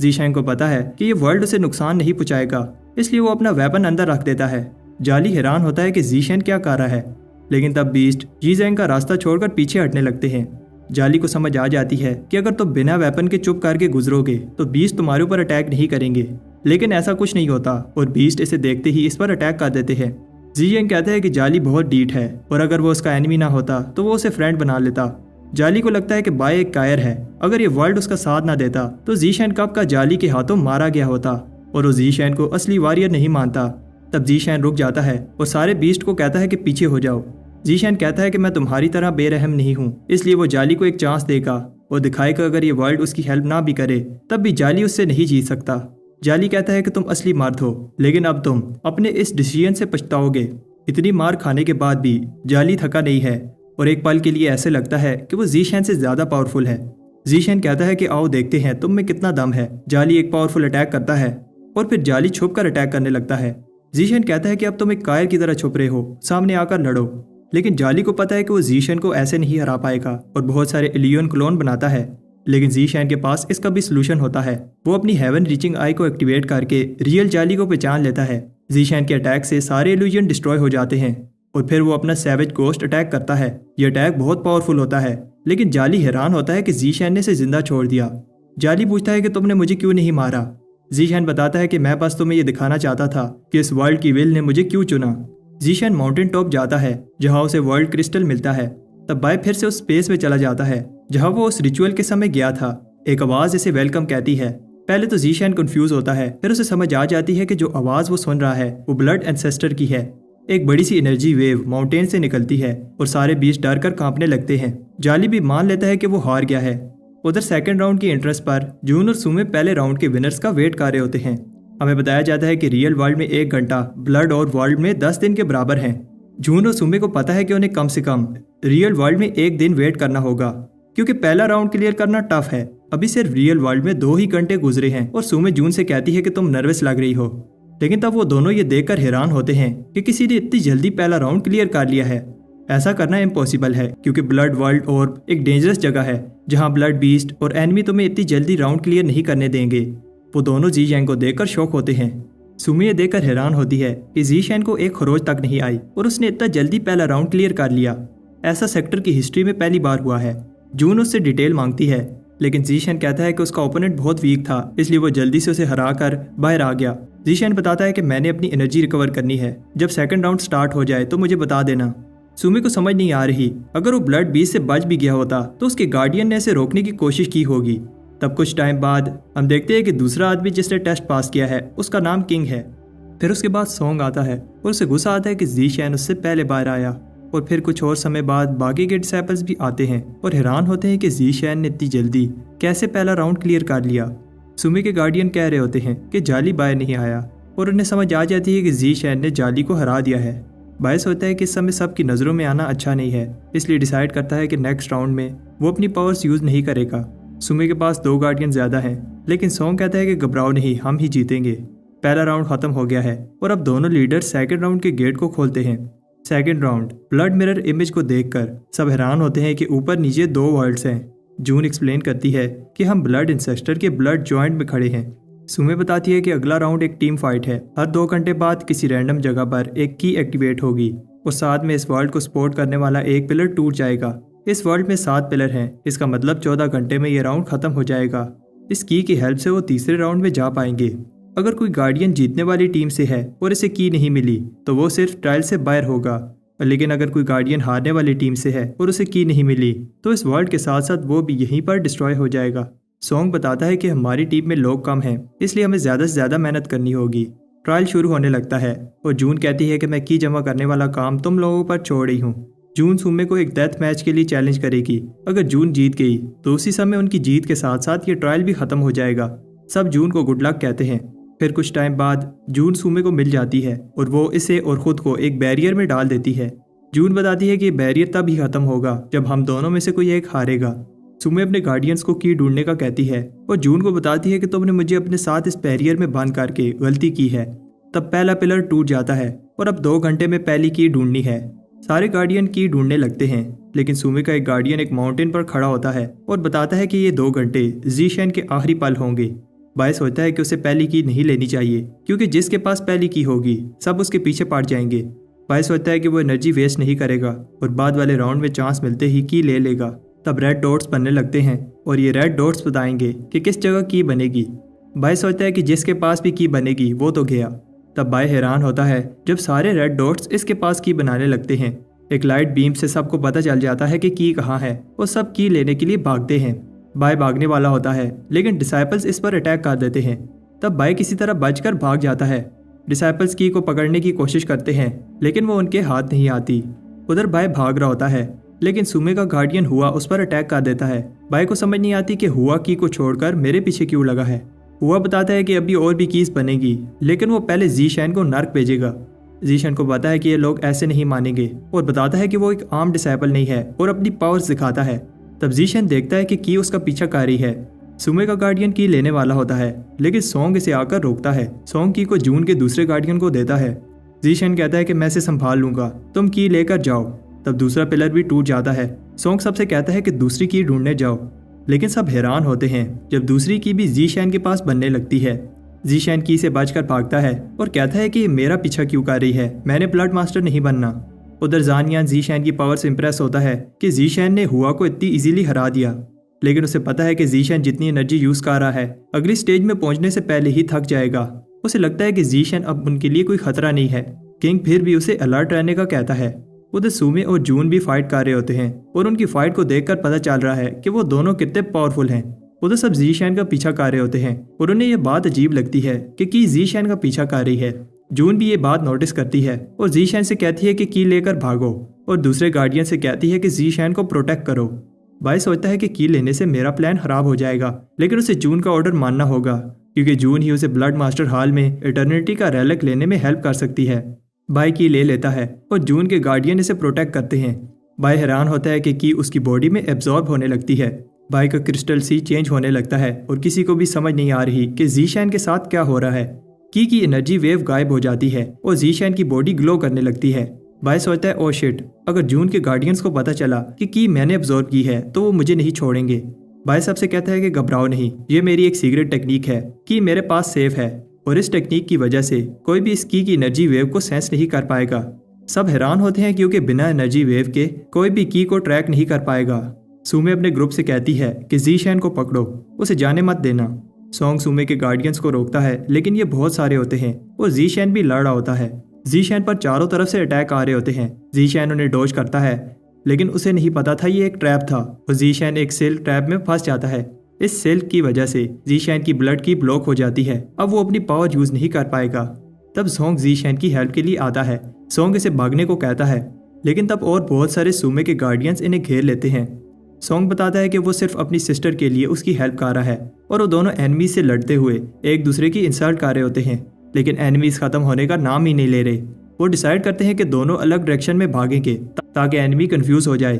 जीशेन को पता है कि ये वर्ल्ड उसे नुकसान नहीं पहुंचाएगा, इसलिए वो अपना वेपन अंदर रख देता है। जाली हैरान होता है कि जीशेन क्या कर रहा है, लेकिन तब बीस्ट जीशेन का रास्ता छोड़कर पीछे हटने लगते हैं। जाली को समझ आ जाती है कि अगर तुम बिना वेपन के चुप करके गुजरोगे तो बीस्ट तुम्हारे ऊपर अटैक नहीं करेंगे, लेकिन ऐसा कुछ नहीं होता और बीस्ट इसे देखते ही इस पर अटैक कर देते हैं। जीशेन कहते हैं कि जाली बहुत डीठ है और अगर वो उसका एनिमी ना होता तो वो उसे फ्रेंड बना लेता। जाली को लगता है कि बाय एक कायर है, अगर ये वर्ल्ड उसका साथ ना देता तो जीशेन कब का जाली के हाथों मारा गया होता और वो जीशेन को असली वॉरियर नहीं मानता। तब जीशेन रुक जाता है और सारे बीस्ट को कहता है कि पीछे हो जाओ। जीशेन कहता है कि मैं तुम्हारी तरह बेरहम नहीं हूँ, इसलिए वो जाली को एक चांस देगा और दिखाएगा अगर ये वर्ल्ड उसकी हेल्प ना भी करे तब भी जाली उससे नहीं जीत सकता। जाली कहता है कि तुम असली मर्द हो, लेकिन अब तुम अपने इस डिसीजन से पछताओगे। इतनी मार खाने के बाद भी जाली थका नहीं है और एक पल के लिए ऐसे लगता है कि वो जीशेन से ज्यादा पावरफुल है। जीशेन कहता है कि आओ देखते हैं तुम में कितना दम है। जाली एक पावरफुल अटैक करता है और फिर जाली छुप कर अटैक करने लगता है। जीशेन कहता है कि अब तुम एक कायर की तरह छुप रहे हो, सामने आकर लड़ो। लेकिन जाली को पता है कि वो जीशेन को ऐसे नहीं हरा पाएगा और बहुत सारे एलियन क्लोन बनाता है। लेकिन जी शैन के पास इसका भी सोल्यूशन होता है। वो अपनी हेवन रीचिंग आई को एक्टिवेट करके रियल जाली को पहचान लेता है। जी शैन के अटैक से सारे इल्यूजन डिस्ट्रॉय हो जाते हैं और फिर वो अपना सैवेज गोस्ट अटैक करता है। ये अटैक बहुत पावरफुल होता है, लेकिन जाली हैरान होता है कि जी शैन ने इसे जिंदा छोड़ दिया। जाली पूछता है कि तुमने मुझे क्यों नहीं मारा। जी शैन बताता है कि मैं बस तुम्हें ये दिखाना चाहता था कि इस वर्ल्ड की विल ने मुझे क्यों चुना। जी शैन माउंटेन टॉप जाता है जहाँ उसे वर्ल्ड क्रिस्टल मिलता है। तब बाय फिर से उस स्पेस में चला जाता है जहाँ वो उस रिचुअल के समय गया था। एक आवाज इसे वेलकम कहती है। पहले तो जी शैन कंफ्यूज होता है, फिर उसे समझ आ जाती है कि जो आवाज वो सुन रहा है वो ब्लड एंसेस्टर की है। एक बड़ी सी एनर्जी वेव माउंटेन से निकलती है और सारे बीच डर कर कांपने लगते हैं। जाली भी मान लेता है कि वो हार गया है। उधर सेकंड राउंड की एंट्रेंस पर जून और सुमे पहले राउंड के विनर्स का वेट कर रहे होते हैं। हमें बताया जाता है कि रियल वर्ल्ड में 1 घंटा, ब्लड और वर्ल्ड में 10 दिन के बराबर है। जून और सुमे को पता है कि उन्हें कम से कम रियल वर्ल्ड में 1 दिन वेट करना होगा, क्योंकि पहला राउंड क्लियर करना टफ है। अभी सिर्फ रियल वर्ल्ड में 2 ही घंटे गुजरे हैं और सुमे जून से कहती है कि तुम नर्वस लग रही हो। लेकिन तब वो दोनों ये देखकर हैरान होते हैं कि किसी ने इतनी जल्दी पहला राउंड क्लियर कर लिया है। ऐसा करना इम्पॉसिबल है, क्योंकि ब्लड वर्ल्ड और एक डेंजरस जगह है जहां ब्लड बीस्ट और एनिमी तुम्हें इतनी जल्दी राउंड क्लियर नहीं करने देंगे। वो दोनों जी शैन को देखकर शॉक होते हैं। सुमी ये देखकर हैरान होती है कि जी शैन को एक खरोच तक नहीं आई और उसने इतना जल्दी पहला राउंड क्लियर कर लिया। ऐसा सेक्टर की हिस्ट्री में पहली बार हुआ है। जून उससे डिटेल मांगती है, लेकिन जी शैन कहता है कि उसका ओपोनेंट बहुत वीक था, इसलिए वो जल्दी से उसे हरा कर बाहर आ गया। जी शैन बताता है कि मैंने अपनी एनर्जी रिकवर करनी है, जब सेकंड राउंड स्टार्ट हो जाए तो मुझे बता देना। सुमी को समझ नहीं आ रही, अगर वो ब्लड बीस से बच भी गया होता तो उसके गार्डियन ने इसे रोकने की कोशिश की होगी। तब कुछ टाइम बाद हम देखते हैं कि दूसरा आदमी जिसने टेस्ट पास किया है उसका नाम किंग है। फिर उसके बाद सॉन्ग आता है और उसे गुस्सा आता है कि जी शैन उससे पहले बाहर आया। और फिर कुछ और समय बाद बाकी के डिसाइपल्स भी आते हैं और हैरान होते हैं कि जी शैन ने इतनी जल्दी कैसे पहला राउंड क्लियर कर लिया। सुमी के गार्डियन कह रहे होते हैं कि जाली बाहर नहीं आया और उन्हें समझ आ जाती है कि जी शैन ने जाली को हरा दिया है। बायस होता है कि इस समय सबकी नज़रों में आना अच्छा नहीं है, इसलिए डिसाइड करता है कि नेक्स्ट राउंड में वो अपनी पावर्स यूज़ नहीं करेगा। सुमी के पास 2 गार्डियन ज़्यादा हैं, लेकिन सॉन्ग कहता है कि घबराओ नहीं, हम ही जीतेंगे। पहला राउंड खत्म हो गया है और अब दोनों लीडर सेकंड राउंड के गेट को खोलते हैं। Second round blood mirror image को देखकर सब हैरान होते हैं कि ऊपर नीचे 2 वर्ल्ड्स हैं। जून एक्सप्लेन करती है कि हम ब्लड इंसेस्टर के ब्लड जॉइंट में खड़े हैं। सुमे बताती है कि अगला राउंड एक टीम फाइट है। हर 2 घंटे बाद किसी रैंडम जगह पर एक की एक्टिवेट होगी और साथ में इस वर्ल्ड को सपोर्ट करने वाला एक पिलर टूट जाएगा। इस वर्ल्ड में 7 पिलर हैं, इसका मतलब 14 घंटे में ये राउंड खत्म हो जाएगा। इस की हेल्प से वो तीसरे राउंड में जा पाएंगे। अगर कोई गार्डियन जीतने वाली टीम से है और इसे की नहीं मिली तो वो सिर्फ ट्रायल से बाहर होगा, लेकिन अगर कोई गार्डियन हारने वाली टीम से है और उसे की नहीं मिली तो इस वर्ल्ड के साथ साथ वो भी यहीं पर डिस्ट्रॉय हो जाएगा। सॉन्ग बताता है कि हमारी टीम में लोग कम हैं, इसलिए हमें ज़्यादा से ज़्यादा मेहनत करनी होगी। ट्रायल शुरू होने लगता है और जून कहती है कि मैं की जमा करने वाला काम तुम लोगों पर छोड़ रही हूँ। जून सुमे को एक डेथ मैच के लिए चैलेंज करेगी। अगर जून जीत गई तो उसी समय उनकी जीत के साथ साथ ये ट्रायल भी खत्म हो जाएगा। सब जून को गुड लक कहते हैं। फिर कुछ टाइम बाद जून सुमे को मिल जाती है और वो इसे और खुद को एक बैरियर में डाल देती है। जून बताती है कि बैरियर तब ही खत्म होगा जब हम दोनों में से कोई एक हारेगा। सुमे अपने गार्डियंस को की ढूंढने का कहती है और जून को बताती है कि तुमने मुझे अपने साथ इस बैरियर में बंद करके गलती की है। तब पहला पिलर टूट जाता है और अब 2 घंटे में पहली की ढूंढनी है। सारे गार्डियन की ढूंढने लगते हैं, लेकिन सुमे का एक गार्डियन एक माउंटेन पर खड़ा होता है और बताता है कि ये 2 घंटे जी शैन के आखिरी पल होंगे। बायस होता है कि उसे पहली की नहीं लेनी चाहिए, क्योंकि जिसके पास पहली की होगी सब उसके पीछे पड़ जाएंगे। बायस होता है कि वो एनर्जी वेस्ट नहीं करेगा और बाद वाले राउंड में चांस मिलते ही की ले लेगा। तब रेड डॉट्स बनने लगते हैं और ये रेड डॉट्स बताएंगे कि किस जगह की बनेगी। बायस होता है कि जिसके पास भी की बनेगी वो तो गया। तब बाय हैरान होता है जब सारे रेड डॉट्स इसके पास की बनाने लगते हैं। एक लाइट बीम से सबको पता चल जाता है कि की कहाँ है और सब की लेने के लिए भागते हैं। बाय भागने वाला होता है, लेकिन डिसाइपल्स इस पर अटैक कर देते हैं। तब बाय किसी तरह बचकर भाग जाता है। डिसाइपल्स की को पकड़ने की कोशिश करते हैं, लेकिन वो उनके हाथ नहीं आती। उधर बाय भाग रहा होता है, लेकिन सुमे का गार्डियन हुआ उस पर अटैक कर देता है। बाय को समझ नहीं आती कि हुआ की को छोड़कर मेरे पीछे क्यों लगा है। हुआ बताता है कि अभी और भी कीज बनेगी, लेकिन वो पहले जी शैन को नर्क भेजेगा। जी शैन को पता है कि ये लोग ऐसे नहीं मानेंगे और बताता है कि वो एक आम डिसाइपल नहीं है और अपनी पावर्स दिखाता है। तब जी शैन देखता है कि की उसका पीछा कर रही है। सुमे का गार्डियन की लेने वाला होता है, लेकिन सॉन्ग इसे आकर रोकता है। सॉन्ग की को जून के दूसरे गार्डियन को देता है। जी शैन कहता है कि मैं इसे संभाल लूंगा, तुम की लेकर जाओ। तब दूसरा पिलर भी टूट जाता है। सॉन्ग सबसे कहता है कि दूसरी की ढूंढने जाओ। लेकिन सब हैरान होते हैं जब दूसरी की भी जीशैन के पास बनने लगती है। जीशैन की से बचकर भागता है और कहता है कि ये मेरा पीछा क्यों कर रही है, मैंने ब्लड मास्टर नहीं बनना। उधर जानियान जीशैन की पावर से इंप्रेस होता है कि जीशैन ने हुआ को इतनी इजीली हरा दिया, लेकिन उसे पता है कि जीशैन जितनी एनर्जी यूज कर रहा है अगली स्टेज में पहुंचने से पहले ही थक जाएगा। उसे लगता है कि जीशैन अब उनके लिए कोई खतरा नहीं है। किंग फिर भी उसे अलर्ट रहने का कहता है। उधर सुमे और जून भी फाइट कर रहे होते हैं और उनकी फाइट को देखकर पता चल रहा है कि वो दोनों कितने पावरफुल हैं। उधर सब जीशैन का पीछा कर रहे होते हैं और उन्हें यह बात अजीब लगती है कि की जीशैन का पीछा कर रही है। जून भी ये बात नोटिस करती है और जीशैन से कहती है कि की लेकर भागो और दूसरे गार्डियन से कहती है कि जीशैन को प्रोटेक्ट करो। बाई सोचता है कि की लेने से मेरा प्लान खराब हो जाएगा, लेकिन उसे जून का ऑर्डर मानना होगा क्योंकि जून ही उसे ब्लड मास्टर हॉल में इटर्निटी का रेलिक लेने में हेल्प कर सकती है। बाई की ले लेता है और जून के गार्डियन इसे प्रोटेक्ट करते हैं। बाई हैरान होता है कि की उसकी बॉडी में एब्जॉर्ब होने लगती है। बाई का क्रिस्टल सी चेंज होने लगता है और किसी को भी समझ नहीं आ रही कि जीशैन के साथ क्या हो रहा है। की एनर्जी वेव गायब हो जाती है और जीशैन की बॉडी ग्लो करने लगती है। बाई सोचता है ओ शिट, अगर जून के गार्डियंस को पता चला कि की मैंने एब्जॉर्ब की है तो वो मुझे नहीं छोड़ेंगे। बाई सबसे कहता है कि घबराओ नहीं, ये मेरी एक सीक्रेट टेक्निक है कि मेरे पास सेफ है और इस टेक्निक की वजह से कोई भी इस की एनर्जी वेव को सेंस नहीं कर पाएगा। सब हैरान होते हैं क्योंकि बिना एनर्जी वेव के कोई भी की को ट्रैक नहीं कर पाएगा। सुमे अपने ग्रुप से कहती है कि जीशैन को पकड़ो, उसे जाने मत देना। सॉन्ग सुमे के गार्डियंस को रोकता है लेकिन ये बहुत सारे होते हैं और जीशैन भी लड़ रहा होता है। जीशैन पर चारों तरफ से अटैक आ रहे होते हैं। जीशैन उन्हें डॉज करता है लेकिन उसे नहीं पता था ये एक ट्रैप था और जीशैन एक सेल ट्रैप में फंस जाता है। इस सेल की वजह से जीशैन की ब्लड की ब्लॉक हो जाती है, अब वो अपनी पावर यूज नहीं कर पाएगा। तब सॉन्ग जीशैन की हेल्प के लिए आता है। सॉन्ग इसे भागने को कहता है लेकिन तब और बहुत सारे सुमे के गार्डियंस इन्हें घेर लेते हैं। सॉन्ग बताता है कि वो सिर्फ अपनी सिस्टर के लिए उसकी हेल्प कर रहा है और वो दोनों एनिमीज से लड़ते हुए एक दूसरे की इंसल्ट कर रहे होते हैं, लेकिन एनिमीज खत्म होने का नाम ही नहीं ले रहे। वो डिसाइड करते हैं कि दोनों अलग डायरेक्शन में भागेंगे ताकि एनिमी कंफ्यूज हो जाए।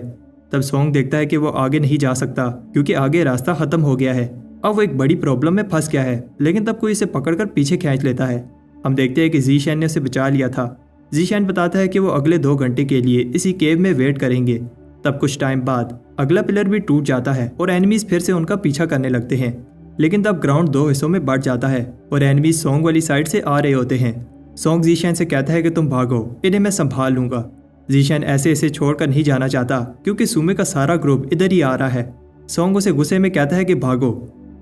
तब सॉन्ग देखता है कि वो आगे नहीं जा सकता क्योंकि आगे रास्ता खत्म हो गया है। अब वो एक बड़ी प्रॉब्लम में फंस गया है, लेकिन तब कोई इसे पकड़कर पीछे खींच लेता है। हम देखते हैं कि जीशैन ने उसे बचा लिया था। जीशैन बताता है कि वो अगले 2 घंटे के लिए इसी केव में वेट करेंगे। तब कुछ टाइम बाद अगला पिलर भी टूट जाता है और एनिमीज फिर से उनका पीछा करने लगते हैं, लेकिन तब ग्राउंड 2 हिस्सों में बढ़ जाता है और एनिमीज सॉन्ग वाली साइड से आ रहे होते हैं। सॉन्ग जीशैन से कहता है कि तुम भागो, इन्हें मैं संभाल लूंगा। जीशैन ऐसे इसे छोड़कर नहीं जाना चाहता क्योंकि सुमे का सारा ग्रुप इधर ही आ रहा है। सॉन्ग उसे गुस्से में कहता है कि भागो।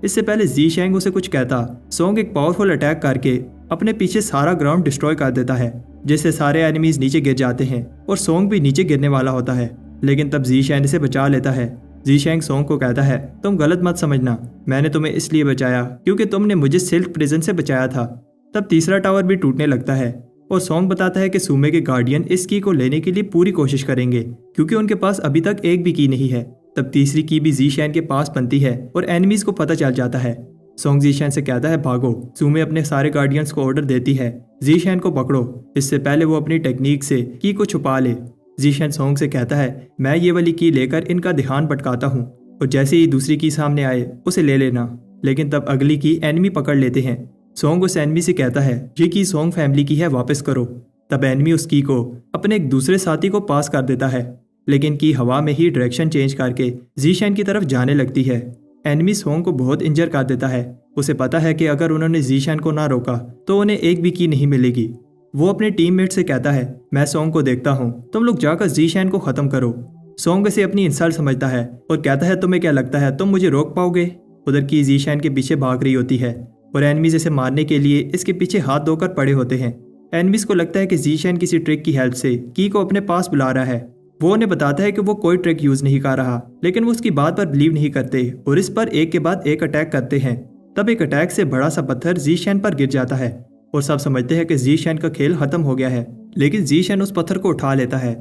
इससे पहले जीशैंग उसे कुछ कहता, सॉन्ग एक पावरफुल अटैक करके अपने पीछे सारा ग्राउंड डिस्ट्रॉय कर देता है, जिससे सारे एनिमीज नीचे गिर जाते हैं और सॉन्ग भी नीचे गिरने वाला होता है, लेकिन तब जीशैन इसे बचा लेता है। जीशैंग सॉन्ग को कहता है तुम गलत मत समझना, मैंने तुम्हें इसलिए बचाया क्योंकि तुमने मुझे सिल्क प्रिजन से बचाया था। तब तीसरा टावर भी टूटने लगता है और सॉन्ग बताता है कि सुमे के गार्डियन इस की को लेने के लिए पूरी कोशिश करेंगे क्योंकि उनके पास अभी तक एक भी की नहीं है। तब तीसरी की भी जीशैन के पास बनती है और एनिमीज को पता चल जाता है। सॉन्ग जीशैन से कहता है भागो। सुमे अपने सारे गार्डियंस को ऑर्डर देती है जीशैन को पकड़ो, इससे पहले वो अपनी टेक्निक से की को छुपा ले। जीशैन सॉन्ग से कहता है मैं ये वाली की लेकर इनका ध्यान भटकाता हूँ और जैसे ही दूसरी की सामने आए उसे ले लेना, लेकिन तब अगली की एनिमी पकड़ लेते हैं। सॉन्ग उस एनिमी से कहता है ये की सॉन्ग फैमिली की है, वापस करो। तब एनिमी उस की को अपने एक दूसरे साथी को पास कर देता है, लेकिन की हवा में ही डायरेक्शन चेंज करके जीशैन की तरफ जाने लगती है। एनिमी सॉन्ग को बहुत इंजर कर देता है। उसे पता है कि अगर उन्होंने जीशैन को ना रोका तो उन्हें एक भी की नहीं मिलेगी। वो अपने टीममेट से कहता है मैं सॉन्ग को देखता हूँ, तुम लोग जाकर जीशैन को खत्म करो। सॉन्ग इसे अपनी इंसल्ट समझता है और कहता है तुम्हें क्या लगता है तुम मुझे रोक पाओगे। उधर की जीशैन के पीछे भाग रही होती है और एनिमीज इसे मारने के लिए इसके पीछे हाथ धोकर पड़े होते हैं। एनिमीज को लगता है कि जीशैन किसी ट्रिक की हेल्प से की को अपने पास बुला रहा है। वो उन्हें बताता है कि वो कोई ट्रिक यूज नहीं कर रहा, लेकिन वो उसकी बात पर बिलीव नहीं करते और इस पर एक के बाद एक अटैक करते हैं। तब एक अटैक से बड़ा सा पत्थर जीशैन पर गिर जाता है और सब समझते हैं कि जीशैन का खेल खत्म हो गया है, लेकिन जीशैन उस पत्थर को उठा लेता है।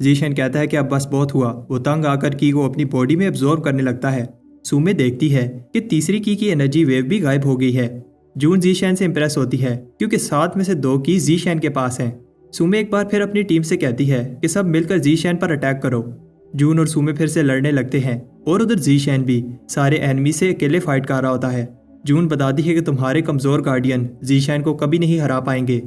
जीशैन कहता है कि अब बस बहुत हुआ। वो तंग आकर की को अपनी बॉडी में एब्जॉर्ब करने लगता है। सुमे देखती है कि तीसरी की एनर्जी वेव भी गायब हो गई है। जून जीशैन से इंप्रेस होती है क्योंकि 7 में से 2 की जीशैन के पास हैं। सुमे एक बार फिर अपनी टीम से कहती है कि सब मिलकर जीशैन पर अटैक करो। जून और सुमे फिर से लड़ने लगते हैं और उधर जीशैन भी सारे एनिमी से अकेले फाइट कर रहा होता है। जून बताती है कि तुम्हारे कमजोर गार्डियन जीशैन को कभी नहीं हरा पाएंगे।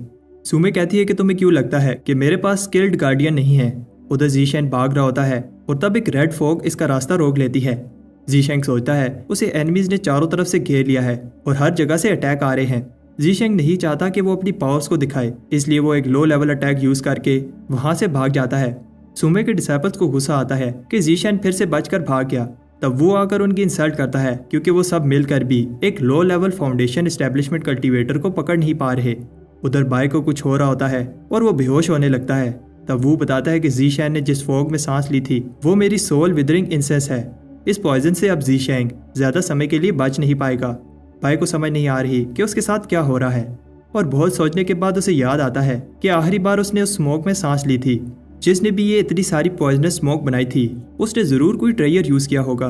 सुमे कहती है कि तुम्हें क्यों लगता है कि मेरे पास स्किल्ड गार्डियन नहीं है। उधर जीशैन भाग रहा होता है और तब एक रेड फॉग इसका रास्ता रोक लेती है। जीशेंग सोचता है उसे एनिमीज ने चारों तरफ से घेर लिया है और हर जगह से अटैक आ रहे हैं। जीशेंग नहीं चाहता कि वो अपनी पावर्स को दिखाए, इसलिए वो एक लो लेवल अटैक यूज करके वहां से भाग जाता है। सुमे के डिसाइपल्स को गुस्सा आता है कि जीशेंग फिर से बचकर भाग गया। तब वो आकर उनकी इंसल्ट करता है क्योंकि वो सब मिलकर भी एक low level foundation establishment cultivator को पकड़ नहीं पा रहे। उधर बाय को कुछ हो रहा होता है और वो बेहोश होने लगता है। तब वो बताता है कि जीशेंग ने जिस फॉग में सांस ली थी वो मेरी सोल विदरिंग इंसेंस है। इस पॉइजन से अब जीशेंग ज्यादा समय के लिए बच नहीं पाएगा। बाय को समझ नहीं आ रही कि उसके साथ क्या हो रहा है और बहुत सोचने के बाद उसे याद आता है कि आखिरी बार उसने उस स्मोक में सांस ली थी जिसने भी ये इतनी सारी पॉइजनस स्मोक बनाई थी। उसने जरूर कोई ट्रेयर यूज किया होगा।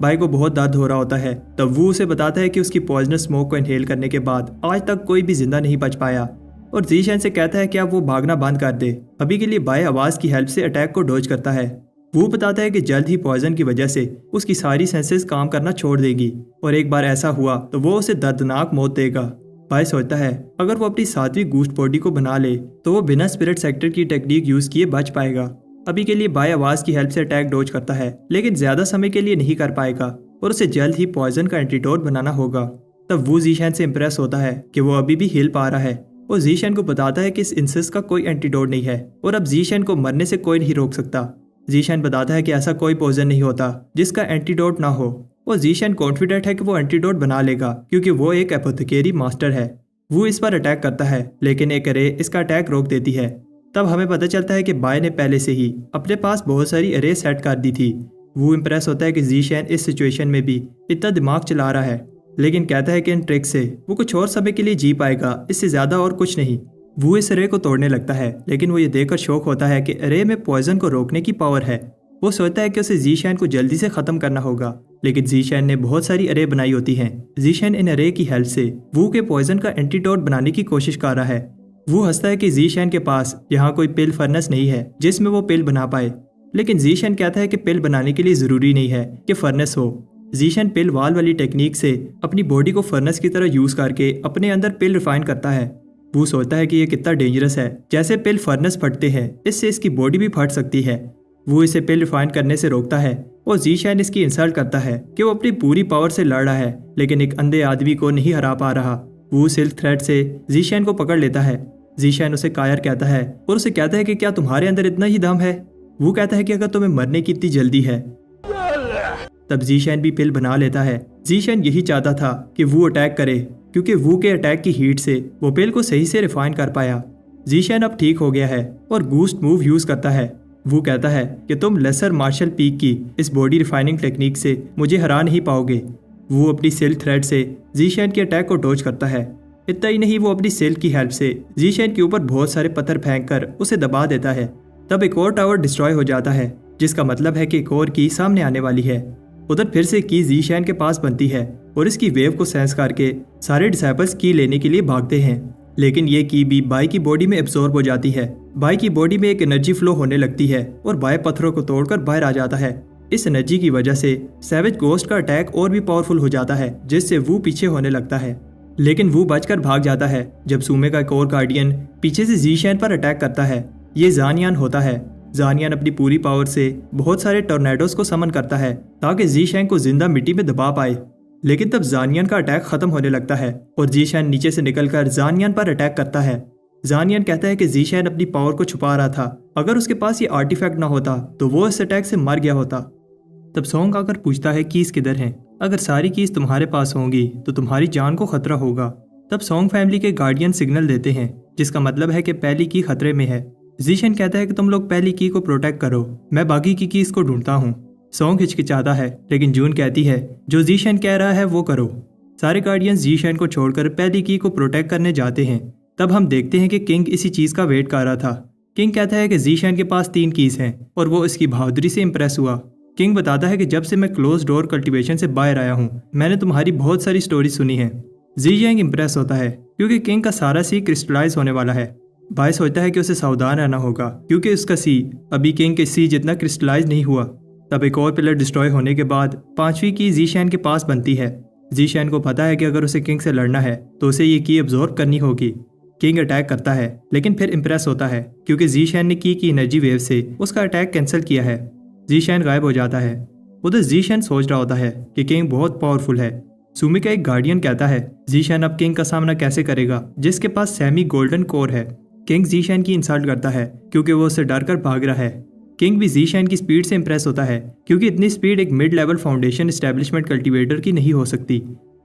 बाय को बहुत दर्द हो रहा होता है। तब वो उसे बताता है कि उसकी पॉइजनस स्मोक को इनहेल करने के बाद आज तक कोई भी जिंदा नहीं बच पाया और जीशेंग से कहता है कि अब वो भागना बंद कर दे। अभी के लिए बाय आवाज की हेल्प से अटैक को डॉज करता है। वो बताता है कि जल्द ही पॉइजन की वजह से उसकी सारी सेंसेस काम करना छोड़ देगी और एक बार ऐसा हुआ तो वो उसे दर्दनाक मौत देगा। बाय सोचता है अगर वो अपनी 7वीं गूस्ट बॉडी को बना ले तो वो बिना स्पिरिट सेक्टर की टेक्निक यूज किए बच पाएगा। अभी के लिए बाय आवाज की हेल्प से अटैक डॉज करता है लेकिन ज्यादा समय के लिए नहीं कर पाएगा और उसे जल्द ही पॉइजन का एंटीडोट बनाना होगा। तब वो जीशेंग से इम्प्रेस होता है कि वो अभी भी हिल पा रहा है और जीशेंग को बताता है कि इस इंसेस का कोई एंटीडोट नहीं है और अब जीशेंग को मरने से कोई नहीं रोक सकता। जीशेंग बताता है कि ऐसा कोई पॉइजन नहीं होता जिसका एंटीडोट ना हो और जीशेंग कॉन्फिडेंट है कि वो एंटीडोट बना लेगा क्योंकि वो एक एपोथेकेरी मास्टर है। वो इस पर अटैक करता है लेकिन एक अरे इसका अटैक रोक देती है। तब हमें पता चलता है कि बाय ने पहले से ही अपने पास बहुत सारी अरे सेट कर दी थी। वो इम्प्रेस होता है कि जीशेंग इस सिचुएशन में भी इतना दिमाग चला रहा है लेकिन कहता है कि इन ट्रिक से वो कुछ और समय के लिए जी पाएगा, इससे ज्यादा और कुछ नहीं। वो इस अरे को तोड़ने लगता है लेकिन वो ये देखकर शौक होता है कि अरे में पॉइजन को रोकने की पावर है। वो सोचता है कि उसे जीशेंग को जल्दी से खत्म करना होगा लेकिन जीशेंग ने बहुत सारी अरे बनाई होती हैं। जीशेंग इन अरे की हेल्प से वो के पॉइजन का एंटीडोट बनाने की कोशिश कर रहा है। वो हंसता है कि जीशेंग के पास यहाँ कोई पिल फर्नेस नहीं है जिसमें वो पिल बना पाए, लेकिन जीशेंग कहता है कि पिल बनाने के लिए जरूरी नहीं है कि फर्नेस हो। जीशेंग पिल वाल वाली टेक्निक से अपनी बॉडी को फर्नेस की तरह यूज करके अपने अंदर पिल रिफाइन करता है। वो सोचता है कि ये कितना डेंजरस है, जैसे पिल फर्नेस फटते हैं इससे इसकी बॉडी भी फट सकती है। वो इसे पिल रिफाइन करने से रोकता है और जीशेंग इसकी इंसल्ट करता है कि वो अपनी पूरी पावर से लड़ रहा है लेकिन एक अंधे आदमी को नहीं हरा पा रहा। वो सिल्क थ्रेड से जीशेंग को पकड़ लेता है। जीशेंग उसे कायर कहता है और उसे कहता है कि क्या तुम्हारे अंदर इतना ही दम है। वो कहता है कि अगर तुम्हें मरने की इतनी जल्दी है। तब जीशेंग भी पिल बना लेता है। जीशेंग यही चाहता था कि वो अटैक करे क्योंकि वो के अटैक की हीट से वो पिल को सही से रिफाइन कर पाया। जीशेंग अब ठीक हो गया है और गूस्ट मूव यूज करता है। वो कहता है कि तुम लेसर मार्शल पीक की इस बॉडी रिफाइनिंग टेक्निक से मुझे हरा नहीं पाओगे। वो अपनी सिल्क थ्रेड से जीशेंग के अटैक को डॉज करता है। इतना ही नहीं, वो अपनी सिल्क की हेल्प से जीशेंग के ऊपर बहुत सारे पत्थर फेंक कर उसे दबा देता है। तब एक और टावर डिस्ट्रॉय हो जाता है जिसका मतलब है कि एक और की सामने आने वाली है। उधर फिर से की जीशेंग के पास बनती है और इसकी वेव को सेंस करके सारे डिसाइपल्स की लेने के लिए भागते हैं, लेकिन ये की भी बाय की बॉडी में एब्जॉर्ब हो जाती है। बाय की बॉडी में एक एनर्जी फ्लो होने लगती है और बाय पत्थरों को तोड़कर बाहर आ जाता है। इस एनर्जी की वजह से सैवेज गोस्ट का अटैक और भी पावरफुल हो जाता है जिससे वो पीछे होने लगता है, लेकिन वो बचकर भाग जाता है जब सुमे का एक और गार्डियन पीछे से जीशेंग पर अटैक करता है। ये जानियान होता है। जानियान अपनी पूरी पावर से बहुत सारे टॉर्नेडोस को समन करता है ताकि जीशेंग को जिंदा मिट्टी में दबा पाए, लेकिन तब जानियान का अटैक खत्म होने लगता है और जीशेंग नीचे से निकलकर जानियान पर अटैक करता है। जानियान कहता है कि जीशेंग अपनी पावर को छुपा रहा था, अगर उसके पास ये आर्टिफैक्ट ना होता तो वो इस अटैक से मर गया होता। तब सोंग आकर पूछता है कीज किधर हैं? अगर सारी कीज तुम्हारे पास होंगी तो तुम्हारी जान को खतरा होगा। तब सोंग फैमिली के गार्डियन सिग्नल देते हैं जिसका मतलब है कि पहली की खतरे में है। जीशेंग कहता है कि तुम लोग पहली की को प्रोटेक्ट करो, मैं बाकी की कीज को ढूंढता हूँ। सोंग हिचकिचाता है लेकिन जून कहती है जो जीशेंग कह रहा है वो करो। सारे गार्डियंस जीशेंग को छोड़कर पहली की को प्रोटेक्ट करने जाते हैं। तब हम देखते हैं कि किंग इसी चीज का वेट कर रहा था। किंग कहता है कि जीशेंग के पास 3 कीज हैं और वो इसकी बहादुरी से इंप्रेस हुआ। किंग बताता है कि जब से मैं क्लोज डोर कल्टीवेशन से बाहर आया हूँ मैंने तुम्हारी बहुत सारी स्टोरी सुनी है। जीशेंग इंप्रेस होता है क्योंकि किंग का सारा सी क्रिस्टलाइज होने वाला है। बाय सोचता है कि उसे सावधान रहना होगा क्योंकि उसका सी अभी किंग के सी जितना क्रिस्टलाइज नहीं हुआ। तब एक और पिलर डिस्ट्रॉय होने के बाद 5वीं की जीशेंग के पास बनती है। जीशेंग को पता है कि अगर उसे किंग से लड़ना है तो उसे ये की अब्जॉर्ब करनी होगी। किंग अटैक करता है लेकिन फिर इंप्रेस होता है क्योंकि जीशेंग ने की एनर्जी वेव से उसका अटैक कैंसिल किया है। जीशेंग गायब हो जाता है। उधर जीशन सोच रहा होता है कि किंग बहुत पावरफुल है। सुमी का एक गार्डियन कहता है जीशन अब किंग का सामना कैसे करेगा जिसके पास सेमी गोल्डन कोर है। किंग जीशन की इंसल्ट करता है क्योंकि वो उससे डर कर भाग रहा है। किंग भी जीशन की स्पीड से इंप्रेस होता है क्योंकि इतनी स्पीड एक mid level foundation establishment cultivator की नहीं हो सकती।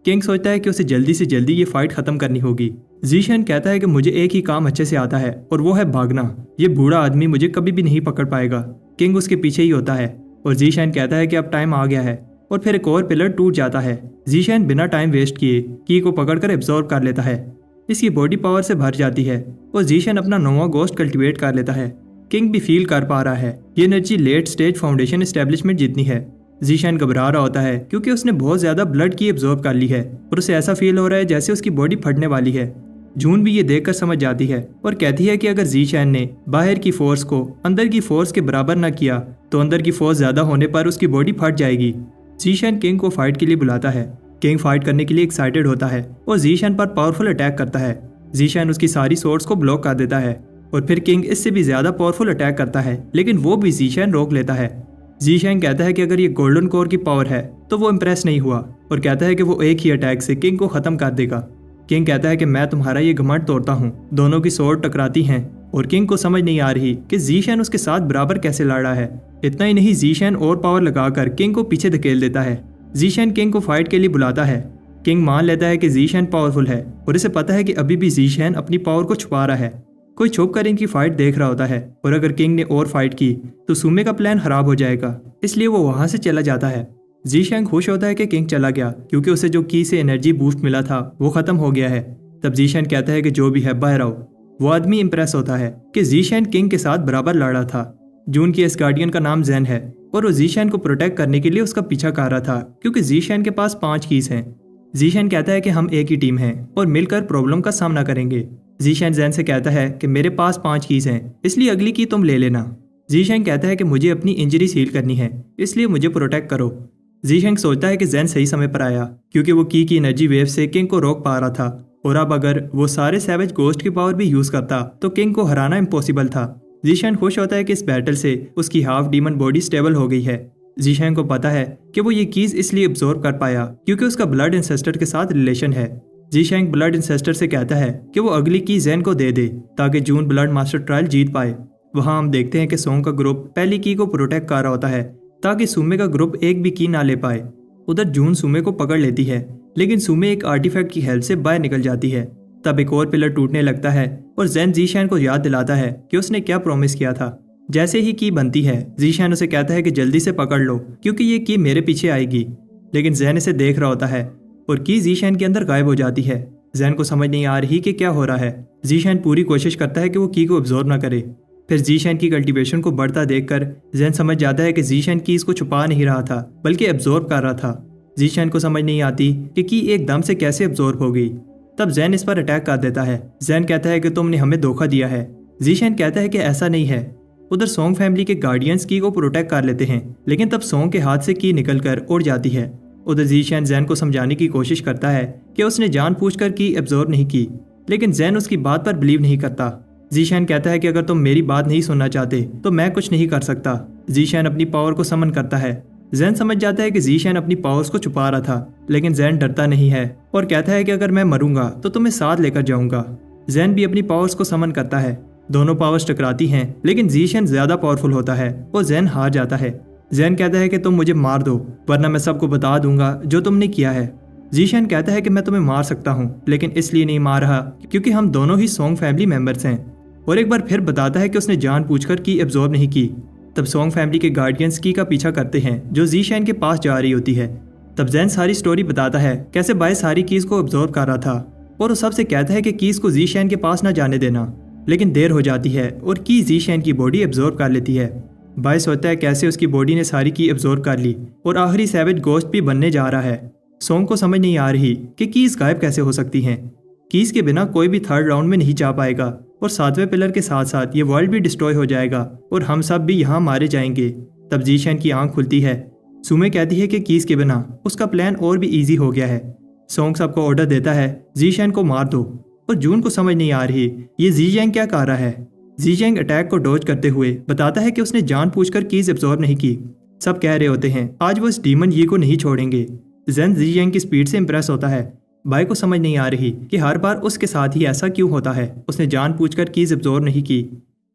किंग सोचता है कि उसे जल्दी से जल्दी ये फाइट खत्म करनी होगी। जीशन कहता है कि मुझे एक ही काम अच्छे से आता है और वो है भागना। ये बूढ़ा आदमी मुझे कभी भी नहीं पकड़ पाएगा। किंग उसके पीछे ही होता है और जीशन कहता है कि अब टाइम आ गया है और फिर एक और पिलर टूट जाता है। जीशन बिना टाइम वेस्ट किए की को पकड़कर एब्जॉर्ब कर लेता है। इसकी बॉडी पावर से भर जाती है और जीशन अपना नोवा गोस्ट कल्टीवेट कर लेता है। किंग भी फील कर पा रहा है ये energy late stage foundation establishment जितनी है। जीशन घबरा रहा होता है क्योंकि उसने बहुत ज्यादा ब्लड की एब्जॉर्ब कर ली है और उसे ऐसा फील हो रहा है जैसे उसकी बॉडी फटने वाली है। जून भी ये देखकर समझ जाती है और कहती है कि अगर जीशन ने बाहर की फोर्स को अंदर की फोर्स के बराबर न किया तो अंदर की फोर्स ज्यादा होने पर उसकी बॉडी फट जाएगी। जीशन किंग को फाइट के लिए बुलाता है। किंग फाइट करने के लिए एक्साइटेड होता है और जीशन पर पावरफुल अटैक करता है। जीशन उसकी सारी सोर्स को ब्लॉक कर देता है और फिर किंग इससे भी ज्यादा पावरफुल अटैक करता है लेकिन वो भी जीशन रोक लेता है। जीशन कहता है कि अगर ये गोल्डन कोर की पावर है तो वो इम्प्रेस नहीं हुआ और कहता है कि वो एक ही अटैक से किंग को खत्म कर देगा। किंग कहता है कि मैं तुम्हारा ये घमंड तोड़ता हूँ। दोनों की स्वॉर्ड टकराती हैं और किंग को समझ नहीं आ रही कि जीशन उसके साथ बराबर कैसे लड़ रहा है। इतना ही नहीं जीशन और पावर लगाकर किंग को पीछे धकेल देता है। जीशन किंग को फाइट के लिए बुलाता है। किंग मान लेता है कि जीशन पावरफुल है और इसे पता है कि अभी भी जीशन अपनी पावर को छुपा रहा है। कोई छुप कर इनकी फाइट देख रहा होता है और अगर किंग ने और फाइट की तो सुमे का प्लान खराब हो जाएगा, इसलिए वो वहां से चला जाता है। जीशैंग खुश होता है कि किंग चला गया क्योंकि उसे जो की से एनर्जी बूस्ट मिला था वो खत्म हो गया है। तब जीशन कहता है कि जो भी है बाहर आओ। वो आदमी इंप्रेस होता है कि जीशन किंग के साथ बराबर लड़ा था। जून की इस गार्डियन का नाम जैन है और वो जीशन को प्रोटेक्ट करने के लिए उसका पीछा कर रहा था क्योंकि जीशन के पास 5 कीज हैं। जीशन कहता है कि हम एक ही टीम हैं और मिलकर प्रॉब्लम का सामना करेंगे। जीशन जैन से कहता है कि मेरे पास 5 कीज हैं, इसलिए अगली की तुम ले लेना। जीशेंग कहता है कि मुझे अपनी इंजरी सील करनी है, इसलिए मुझे प्रोटेक्ट करो। जीशेंग सोचता है कि जैन सही समय पर आया क्योंकि वो की एनर्जी वेव से किंग को रोक पा रहा था और अब अगर वो सारे सैवेज गोस्ट की पावर भी यूज करता तो किंग को हराना इम्पॉसिबल था। जीशेंग खुश होता है कि इस बैटल से उसकी हाफ डीमन बॉडी स्टेबल हो गई है। जीशेंग को पता है कि वो ये कीज इसलिए एब्जॉर्ब कर पाया क्योंकि उसका ब्लड इंसेस्टर के साथ रिलेशन है। जीशेंग ब्लड इंसेस्टर से कहता है कि वो अगली की जैन को दे दे ताकि जून ब्लड मास्टर ट्रायल जीत पाए। वहां हम देखते हैं कि सोंग का ग्रुप पहली की को प्रोटेक्ट कर रहा होता है ताकि सुमे का ग्रुप एक भी की ना ले पाए। उधर जून सुमे को पकड़ लेती है लेकिन सुमे एक आर्टिफैक्ट की हेल्प से बाहर निकल जाती है। तब एक और पिलर टूटने लगता है और जैन जीशैन को याद दिलाता है कि उसने क्या प्रॉमिस किया था। जैसे ही की बनती है जीशैन उसे कहता है कि जल्दी से पकड़ लो क्योंकि ये की मेरे पीछे आएगी, लेकिन जैन इसे देख रहा होता है और की जीशैन के अंदर गायब हो जाती है। जैन को समझ नहीं आ रही कि क्या हो रहा है। जीशैन पूरी कोशिश करता है कि वो की को एब्जॉर्ब ना करे। फिर जीशैन की कल्टीवेशन को बढ़ता देखकर जैन समझ जाता है कि जीशैन की इसको छुपा नहीं रहा था बल्कि एब्जॉर्ब कर रहा था। जीशैन को समझ नहीं आती कि की एकदम से कैसे एब्जॉर्ब हो गई। तब जैन इस पर अटैक कर देता है। जैन कहता है कि तुमने हमें धोखा दिया है। जीशैन कहता है कि ऐसा नहीं है। उधर सोंग फैमिली के गार्डियंस की को प्रोटेक्ट कर लेते हैं लेकिन तब सोंग के हाथ से की निकलकर उड़ जाती है। उधर जीशैन जैन को समझाने की कोशिश करता है कि उसने जानबूझकर की एब्जॉर्ब नहीं की, लेकिन जैन उसकी बात पर बिलीव नहीं करता। जीशैन कहता है कि अगर तुम मेरी बात नहीं सुनना चाहते तो मैं कुछ नहीं कर सकता। जीशैन अपनी पावर को समन करता है। जैन समझ जाता है कि जीशैन अपनी पावर्स को छुपा रहा था, लेकिन जैन डरता नहीं है और कहता है कि अगर मैं मरूंगा तो तुम्हें साथ लेकर जाऊंगा। जैन भी अपनी पावर्स को समन करता है। दोनों पावर्स टकराती हैं लेकिन जीशैन ज्यादा पावरफुल होता है और जैन हार जाता है। जैन कहता है कि तुम मुझे मार दो वरना मैं सबको बता दूंगा जो तुमने किया है। जीशैन कहता है कि मैं तुम्हें मार सकता हूँ लेकिन इसलिए नहीं मार रहा क्योंकि हम दोनों ही सोंग फैमिली मेंबर्स हैं, और एक बार फिर बताता है कि उसने जानबूझकर की एब्जॉर्ब नहीं की। तब सोंग फैमिली के गार्डियंस की का पीछा करते हैं जो जीशैन के पास जा रही होती है। तब जैन सारी स्टोरी बताता है कैसे बाय सारी कीज को एब्जॉर्ब कर रहा था और वो सबसे कहता है कि कीज को जीशैन के पास ना जाने देना, लेकिन देर हो जाती है और की जीशैन की बॉडी एब्जॉर्ब कर लेती है। बाय सोचता है कैसे उसकी बॉडी ने सारी की एब्जॉर्ब कर ली और आखिरी सैवेज गोस्ट भी बनने जा रहा है। सोंग को समझ नहीं आ रही कि कीज गायब कैसे हो सकती हैं। कीज के बिना कोई भी थर्ड राउंड में नहीं जा पाएगा और 7वें पिलर के साथ साथ ये वर्ल्ड भी डिस्ट्रॉय हो जाएगा और हम सब भी यहाँ मारे जाएंगे। तब जीशैन की आंख खुलती है। सुमे कहती है कि कीज के बिना उसका प्लान और भी इजी हो गया है। सोंग सबको ऑर्डर देता है जीशैन को मार दो, और जून को समझ नहीं आ रही ये जीशैन क्या कर रहा है। जीशैन अटैक को डॉज करते हुए बताता है कि उसने जानबूझकर कीज एब्जॉर्ब नहीं की। सब कह रहे होते हैं आज वो इस डीमन ये को नहीं छोड़ेंगे। जेन जीशेंग की स्पीड से इंप्रेस होता है। बाय को समझ नहीं आ रही कि हर बार उसके साथ ही ऐसा क्यों होता है। उसने जानबूझकर कीज एब्जॉर्ब नहीं की।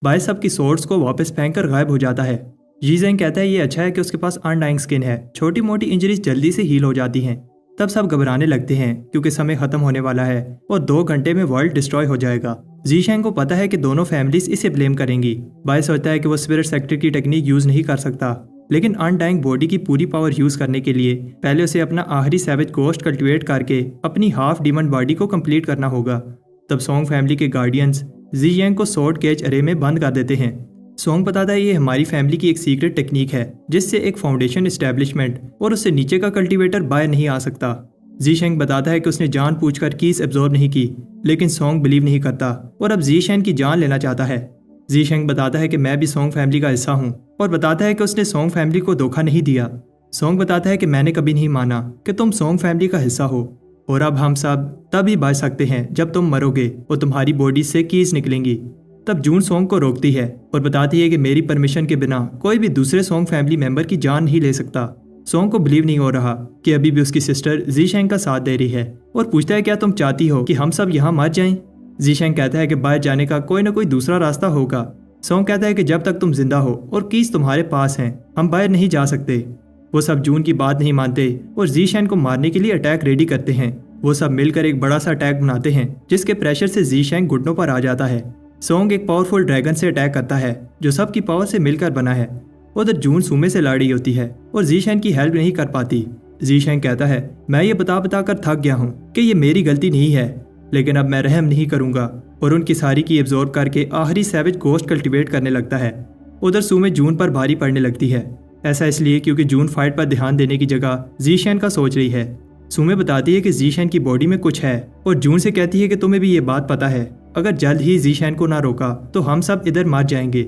बाय सबकी सोर्ड्स को वापस फेंककर गायब हो जाता है। जीजेंग कहता है ये अच्छा है कि उसके पास अनडाइंग स्किन है, छोटी मोटी इंजरीज जल्दी से हील हो जाती हैं। तब सब घबराने लगते हैं क्योंकि समय खत्म होने वाला है और 2 घंटे में वर्ल्ड डिस्ट्रॉय हो जाएगा। जीशेंग को पता है कि दोनों फैमिलीज इसे ब्लेम करेंगी। बाय सोचता है कि वो स्पिरिट सेक्टर की टेक्निक यूज नहीं कर सकता, लेकिन अनडाइंग बॉडी की पूरी पावर यूज करने के लिए पहले उसे अपना आखिरी सैवेज गोस्ट कल्टिवेट करके अपनी हाफ डीमन बॉडी को कंप्लीट करना होगा। तब सोंग फैमिली के गार्डियंस जीशेंग को स्वॉर्ड केज अरे में बंद कर देते हैं। सोंग बताता है ये हमारी फैमिली की एक सीक्रेट टेक्निक है जिससे एक फाउंडेशन एस्टेब्लिशमेंट और उससे नीचे का कल्टीवेटर बाहर नहीं आ सकता। जीशेंग बताता है कि उसने जान पूछकर कीज एब्जॉर्ब नहीं की, लेकिन सोंग बिलीव नहीं करता और अब जीशेंग की जान लेना चाहता है। जीशेंग बताता है कि मैं भी सोंग फैमिली का हिस्सा हूँ और बताता है कि उसने सोंग फैमिली को धोखा नहीं दिया। सोंग बताता है कि मैंने कभी नहीं माना कि तुम सोंग फैमिली का हिस्सा हो और अब हम सब तभी बच सकते हैं जब तुम मरोगे और तुम्हारी बॉडी से कीज निकलेंगी। तब जून सोंग को रोकती है और बताती है कि मेरी परमिशन के बिना कोई भी दूसरे सोंग फैमिली मेंबर की जान नहीं ले सकता। सोंग को बिलीव नहीं हो रहा कि अभी भी उसकी सिस्टर जीशेंग का साथ दे रही है और पूछता है क्या तुम चाहती हो कि हम सब यहाँ मर जाएं? जीशेंग कहता है कि बाहर जाने का कोई ना कोई दूसरा रास्ता होगा। सोंग कहता है कि जब तक तुम जिंदा हो और कीज तुम्हारे पास हैं हम बाहर नहीं जा सकते। वो सब जून की बात नहीं मानते और जीशेंग को मारने के लिए अटैक रेडी करते हैं। वो सब मिलकर एक बड़ा सा अटैक बनाते हैं जिसके प्रेशर से जीशेंग घुटनों पर आ जाता है। सोंग एक पावरफुल ड्रैगन से अटैक करता है जो सबकी पावर से मिलकर बना है। उधर जून सुमे से लड़ रही होती है और जीशेंग की हेल्प नहीं कर पाती। जीशेंग कहता है मैं ये बता कर थक गया हूँ कि ये मेरी गलती नहीं है, लेकिन अब मैं रहम नहीं करूंगा और उनकी सारी की एब्जॉर्ब करके आखिरी सैवेज गोस्ट कल्टीवेट करने लगता है। उधर सुमे जून पर भारी पड़ने लगती है। ऐसा इसलिए क्योंकि जून फाइट पर ध्यान देने की जगह जीशेंग का सोच रही है। सुमे बताती है कि जीशेंग की बॉडी में कुछ है और जून से कहती है कि तुम्हें भी ये बात पता है, अगर जल्द ही जीशेंग को ना रोका तो हम सब इधर मर जाएंगे।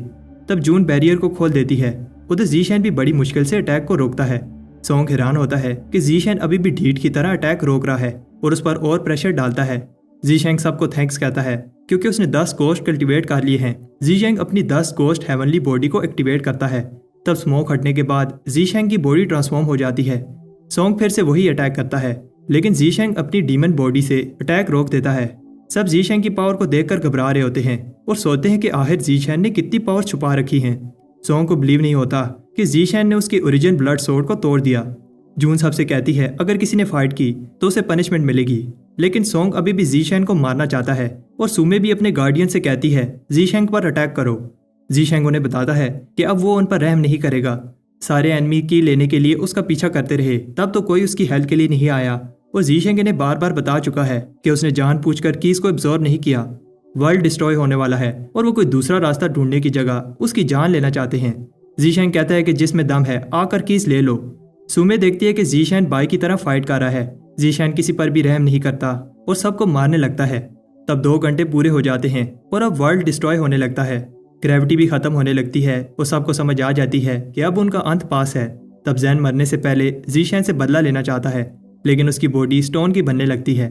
तब जून बैरियर को खोल देती है। उधर जीशेंग भी बड़ी मुश्किल से अटैक को रोकता है। सोंग हैरान होता है कि जीशेंग अभी भी ढीठ की तरह अटैक रोक रहा है और उस पर और प्रेशर डालता है। जीशेंग सबको थैंक्स कहता है क्योंकि उसने 10 गोस्ट कल्टीवेट कर लिए हैं। जीशेंग अपनी 10 गोस्ट हेवनली बॉडी को एक्टिवेट करता है। तब स्मोक हटने के बाद जीशेंग की बॉडी ट्रांसफॉर्म हो जाती है। सोंग फिर से वही अटैक करता है, लेकिन जीशेंग अपनी डीमन बॉडी से अटैक रोक देता है। सब जीशेंग की पावर को देखकर घबरा रहे होते हैं और सोचते हैं कि आखिर जीशेंग ने कितनी पावर छुपा रखी है। सोंग को बिलीव नहीं होता कि जीशेंग ने उसकी ओरिजिन ब्लड सोर्ड को तोड़ दिया। जून सबसे कहती है अगर किसी ने फाइट की तो उसे पनिशमेंट मिलेगी, लेकिन सोंग अभी भी जीशेंग को मारना चाहता है और सुमे भी अपने गार्डियन से कहती है जीशेंग पर अटैक करो। जीशेंग उन्हें बताता है कि अब वो उन पर रहम नहीं करेगा। सारे एनिमी की लेने के लिए उसका पीछा करते रहे, तब तो कोई उसकी हेल्प के लिए नहीं आया और जीशेंग ने बार बार बता चुका है कि उसने जानबूझकर कीज को एब्जॉर्ब नहीं किया। वर्ल्ड डिस्ट्रॉय होने वाला है और वो कोई दूसरा रास्ता ढूंढने की जगह उसकी जान लेना चाहते हैं। जीशेंग कहता है कि जिसमें दम है आकर कीज ले लो। सुमे देखती है कि जीशेंग बाई की तरह फाइट कर रहा है। जीशेंग किसी पर भी रहम नहीं करता और सबको मारने लगता है। तब 2 घंटे पूरे हो जाते हैं और अब वर्ल्ड डिस्ट्रॉय होने लगता है। ग्रेविटी भी खत्म होने लगती है और सबको समझ आ जाती है कि अब उनका अंत पास है। तब जैन मरने से पहले जीशेंग से बदला लेना चाहता है, लेकिन उसकी बॉडी स्टोन की बनने लगती है।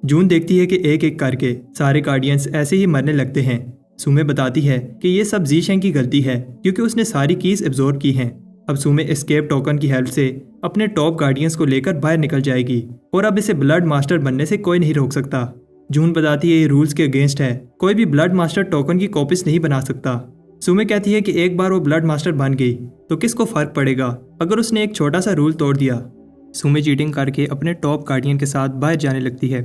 जून देखती है कि एक एक करके सारे गार्डियंस ऐसे ही मरने लगते हैं। सुमे बताती है कि ये सब जीशेंग की गलती है क्योंकि उसने सारी कीज एब्जॉर्ब की हैं। अब सुमे एस्केप टोकन की हेल्प से अपने टॉप गार्डियंस को लेकर बाहर निकल जाएगी और अब इसे ब्लड मास्टर बनने से कोई नहीं रोक सकता। जून बताती है ये रूल्स के अगेंस्ट है, कोई भी ब्लड मास्टर टोकन की कॉपीज नहीं बना सकता। सुमे कहती है कि एक बार वो ब्लड मास्टर बन गई तो किसको फर्क पड़ेगा अगर उसने एक छोटा सा रूल तोड़ दिया। सुमे चीटिंग करके अपने टॉप गार्डियन के साथ बाहर जाने लगती है।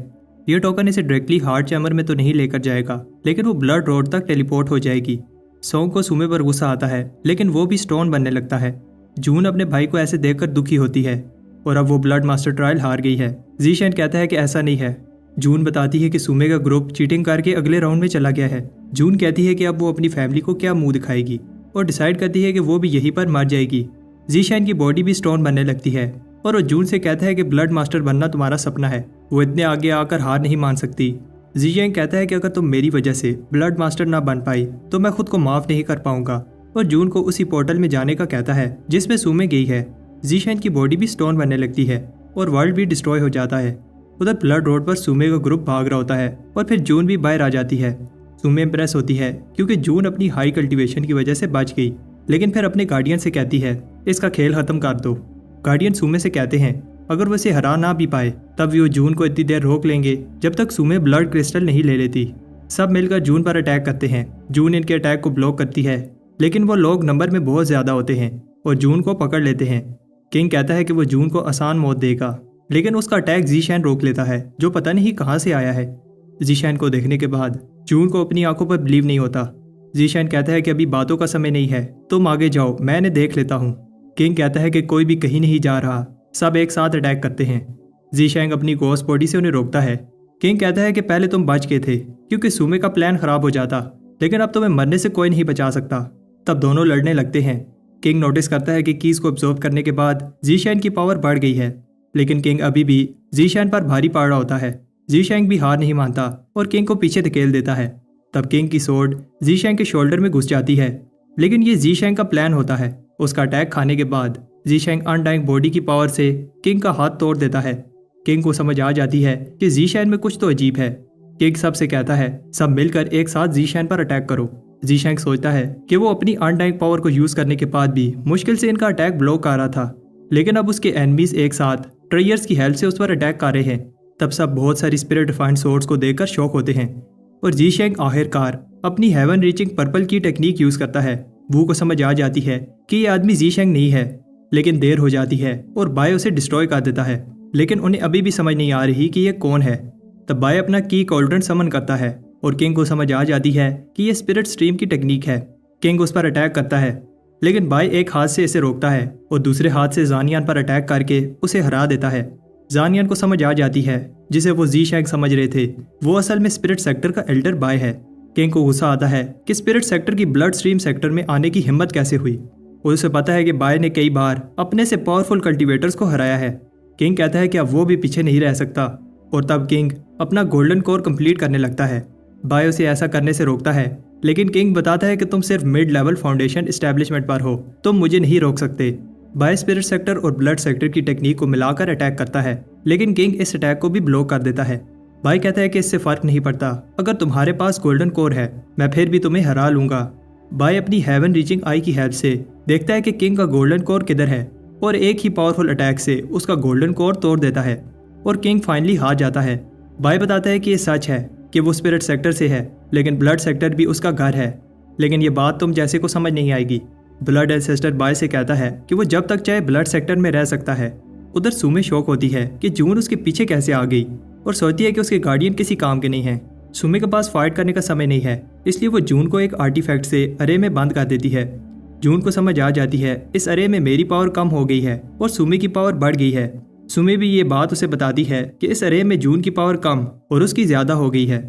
ये टोकन इसे डायरेक्टली हार्ट चैम्बर में तो नहीं लेकर जाएगा, लेकिन वो ब्लड रोड तक टेलीपोर्ट हो जाएगी। सोंग को सुमे पर गुस्सा आता है, लेकिन वो भी स्टोन बनने लगता है। जून अपने भाई को ऐसे देखकर दुखी होती है और अब वो ब्लड मास्टर ट्रायल हार गई है। जीशेंग कहता है कि ऐसा नहीं है। जून बताती है कि सुमे का ग्रुप चीटिंग करके अगले राउंड में चला गया है। जून कहती है कि अब वो अपनी फैमिली को क्या मुंह दिखाएगी और डिसाइड करती है कि वो भी यहीं पर मर जाएगी। जीशेंग की बॉडी भी स्टोन बनने लगती है और वो जून से कहता है कि ब्लड मास्टर बनना तुम्हारा सपना है, वो इतने आगे आकर हार नहीं मान सकती। जीशेंग कहता है कि अगर तुम मेरी वजह से ब्लड मास्टर ना बन पाई तो मैं खुद को माफ नहीं कर पाऊंगा और जून को उसी पोर्टल में जाने का कहता है जिसमें सुमे गई है। जीशेंग की बॉडी भी स्टोन बनने लगती है और वर्ल्ड भी डिस्ट्रॉय हो जाता है। उधर ब्लड रोड पर सुमे का ग्रुप भाग रहा होता है और फिर जून भी बाहर आ जाती है। सुमे इंप्रेस होती है क्योंकि जून अपनी हाई कल्टीवेशन की वजह से बच गई। लेकिन फिर अपने गार्डियन से कहती है इसका खेल खत्म कर दो। गार्डियन सुमे से कहते हैं अगर वो इसे हरा ना भी पाए तब भी वो जून को इतनी देर रोक लेंगे जब तक सुमे ब्लड क्रिस्टल नहीं ले लेती। सब मिलकर जून पर अटैक करते हैं। जून इनके अटैक को ब्लॉक करती है, लेकिन वो लोग नंबर में बहुत ज़्यादा होते हैं और जून को पकड़ लेते हैं। किंग कहता है कि वो जून को आसान मौत देगा, लेकिन उसका अटैक जीशैन रोक लेता है जो पता नहीं कहाँ से आया है। जीशैन को देखने के बाद जून को अपनी आंखों पर बिलीव नहीं होता। जीशैन कहता है कि अभी बातों का समय नहीं है, तुम आगे जाओ, मैं इन्हें देख लेता हूँ। किंग कहता है कि कोई भी कहीं नहीं जा रहा। सब एक साथ अटैक करते हैं। जीशैंग अपनी गोस्ट बॉडी से उन्हें रोकता है। किंग कहता है कि पहले तुम बच गए थे क्योंकि सुमे का प्लान खराब हो जाता, लेकिन अब तुम्हें मरने से कोई नहीं बचा सकता। तब दोनों लड़ने लगते हैं। किंग नोटिस करता है कि कीज को अब्जॉर्ब करने के बाद जीशैन की पावर बढ़ गई है, लेकिन किंग अभी भी जीशैन पर भारी पड़ रहा होता है। जीशैंग भी हार नहीं मानता और किंग को पीछे धकेल देता है। तब किंग की सोर्ड जीशैंग के शोल्डर में घुस जाती है, लेकिन ये जीशैंग का प्लान होता है। उसका अटैक खाने के बाद जीशैंग अनडाइंग बॉडी की पावर से किंग का हाथ तोड़ देता है। किंग को समझ आ जाती है कि जीशैन में कुछ तो अजीब है। किंग सबसे कहता है सब मिलकर एक साथ जीशैन पर अटैक करो। जीशैंग सोचता है कि वो अपनी अनडाइंग पावर को यूज करने के बाद भी मुश्किल से इनका अटैक ब्लॉक कर रहा था, लेकिन अब उसके एनिमीज एक साथ ट्रेयर्स की हेल्प से उस पर अटैक कर रहे हैं। तब सब बहुत सारी स्पिरिट डिफाइंड सोर्स को देखकर शॉक होते हैं और जीशैंग आखिरकार अपनी हेवन रीचिंग पर्पल की टेक्निक यूज करता है। वू को समझ आ जाती है कि ये आदमी जीशैंग नहीं है, लेकिन देर हो जाती है और बाय उसे डिस्ट्रॉय कर देता है, लेकिन उन्हें अभी भी समझ नहीं आ रही कि ये कौन है। तब बाय अपना की कॉल्ड्रन समन करता है और किंग को समझ आ जाती है कि ये स्पिरिट स्ट्रीम की टेक्निक है। किंग उस पर अटैक करता है, लेकिन बाय एक हाथ से इसे रोकता है और दूसरे हाथ से जानियान पर अटैक करके उसे हरा देता है। जानियान को समझ आ जाती है जिसे वो जीशैंग समझ रहे थे वो असल में स्पिरिट सेक्टर का एल्डर बाय है। किंग को गुस्सा आता है कि स्पिरिट सेक्टर की ब्लड स्ट्रीम सेक्टर में आने की हिम्मत कैसे हुई, और उसे पता है कि बाय ने कई बार अपने से पावरफुल कल्टीवेटर्स को हराया है। किंग कहता है कि अब वो भी पीछे नहीं रह सकता, और तब किंग अपना गोल्डन कोर कंप्लीट करने लगता है। बाय उसे ऐसा करने से रोकता है, लेकिन किंग बताता है कि तुम सिर्फ मिड लेवल फाउंडेशन एस्टेब्लिशमेंट पर हो, तुम मुझे नहीं रोक सकते। बाय स्पिरिट सेक्टर और ब्लड सेक्टर की टेक्निक को मिलाकर अटैक करता है, लेकिन किंग इस अटैक को भी ब्लॉक कर देता है। बाय कहता है कि इससे फर्क नहीं पड़ता, अगर तुम्हारे पास गोल्डन कोर है मैं फिर भी तुम्हें हरा लूंगा। बाय अपनी हेवन रीचिंग आई की हेल्प से देखता है कि किंग का गोल्डन कोर किधर है, और एक ही पावरफुल अटैक से उसका गोल्डन कोर तोड़ देता है और किंग फाइनली हार जाता है। बाय बताता है कि ये सच है कि वो स्पिरिट सेक्टर से है, लेकिन ब्लड सेक्टर भी उसका घर है, लेकिन ये बात तुम जैसे को समझ नहीं आएगी। ब्लड एंसेस्टर बाय से कहता है कि वो जब तक चाहे ब्लड सेक्टर में रह सकता है। उधर सुमे शौक होती है कि जून उसके पीछे कैसे आ गई और सोचती है कि उसके गार्डियन किसी काम के नहीं है। सुमे के पास फाइट करने का समय नहीं है, इसलिए वो जून को एक आर्टिफैक्ट से अरे में बंद कर देती है। जून को समझ आ जाती है इस अरे में मेरी पावर कम हो गई है और सुमे की पावर बढ़ गई है। सुमे भी ये बात उसे बताती है कि इस अरे में जून की पावर कम और उसकी ज्यादा हो गई है।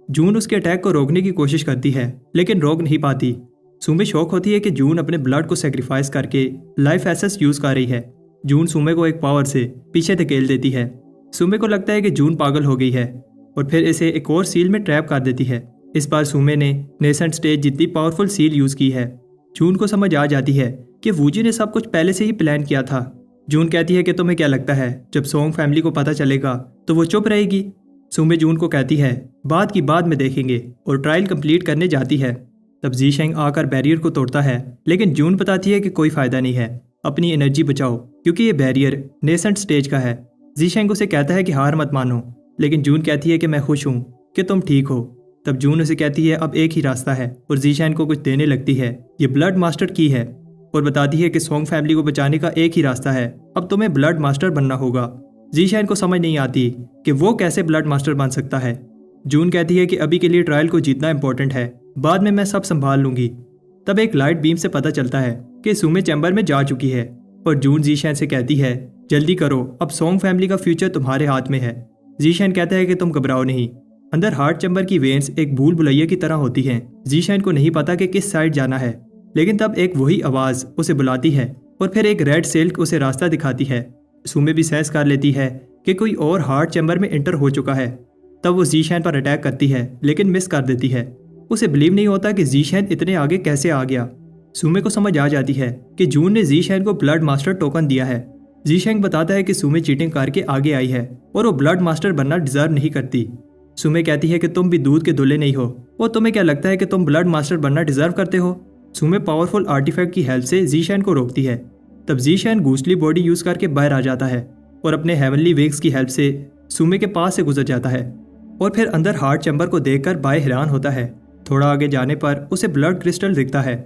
जून उसके अटैक को रोकने की कोशिश करती है, लेकिन रोक नहीं पाती। सुमे शौक होती है कि जून अपने ब्लड को सेक्रीफाइस करके लाइफ एसेस यूज कर रही है। जून सुमे को एक पावर से पीछे धकेल देती है। सुमे को लगता है कि जून पागल हो गई है और फिर इसे एक और सील में ट्रैप कर देती है। इस बार सुमे ने नेसेंट स्टेज जितनी पावरफुल सील यूज की है। जून को समझ आ जाती है कि वूजी ने सब कुछ पहले से ही प्लान किया था। जून कहती है कि तुम्हें क्या लगता है जब सोंग फैमिली को पता चलेगा तो वो चुप रहेगी। सुमे जून को कहती है बात की बाद में देखेंगे, और ट्रायल कंप्लीट करने जाती है। तब जीशैंग आकर बैरियर को तोड़ता है, लेकिन जून बताती है कि कोई फायदा नहीं है, अपनी एनर्जी बचाओ क्योंकि ये बैरियर नेसेंट स्टेज का है। जीशैंग उसे कहता है कि हार मत मानो, लेकिन जून कहती है कि मैं खुश हूँ कि तुम ठीक हो। तब जून उसे कहती है अब एक ही रास्ता है, और जीशैंग को कुछ देने लगती है। ये ब्लड मास्टर की है और बताती है कि सोंग फैमिली को बचाने का एक ही रास्ता है, अब तुम्हें ब्लड मास्टर बनना होगा। जीशैंग को समझ नहीं आती कि वो कैसे ब्लड मास्टर बन सकता है। जून कहती है कि अभी के लिए ट्रायल को जीतना इंपॉर्टेंट है, बाद में मैं सब संभाल लूंगी। तब एक लाइट बीम से पता चलता है कि सुमे चैम्बर में जा चुकी है, और जून जीशैन से कहती है जल्दी करो, अब सोंग फैमिली का फ्यूचर तुम्हारे हाथ में है। जीशैन कहता है कि तुम घबराओ नहीं। अंदर हार्ट चैम्बर की वेन्स एक भूल भुलैया की तरह होती हैं। जीशैन को नहीं पता कि किस साइड जाना है, लेकिन तब एक वही आवाज उसे बुलाती है और फिर एक रेड सिल्क उसे रास्ता दिखाती है। सुमे भी सेंस कर लेती है कि कोई और हार्ट चैम्बर में एंटर हो चुका है। तब वो जीशैन पर अटैक करती है, लेकिन मिस कर देती है। उसे बिलीव नहीं होता कि जीशैन इतने आगे कैसे आ गया। सुमे को समझ आ जाती है कि जून ने जीशैन को ब्लड मास्टर टोकन दिया है। जीशैंग बताता है कि सुमे चीटिंग करके आगे आई है और वो ब्लड मास्टर बनना डिजर्व नहीं करती। सुमे कहती है कि तुम भी दूध के दूल्हे नहीं हो, और तुम्हें क्या लगता है कि तुम ब्लड मास्टर बनना डिजर्व करते हो। सुमे पावरफुल आर्टिफैक्ट की हेल्प से जीशैन को रोकती है। तब जीशैन गूस्टली बॉडी यूज करके बाहर आ जाता है और अपने हेवनली विंग्स की हेल्प से सुमे के पास से गुजर जाता है और फिर अंदर हार्ट चैम्बर को देखकर बाय हैरान होता है। थोड़ा आगे जाने पर उसे ब्लड क्रिस्टल दिखता है।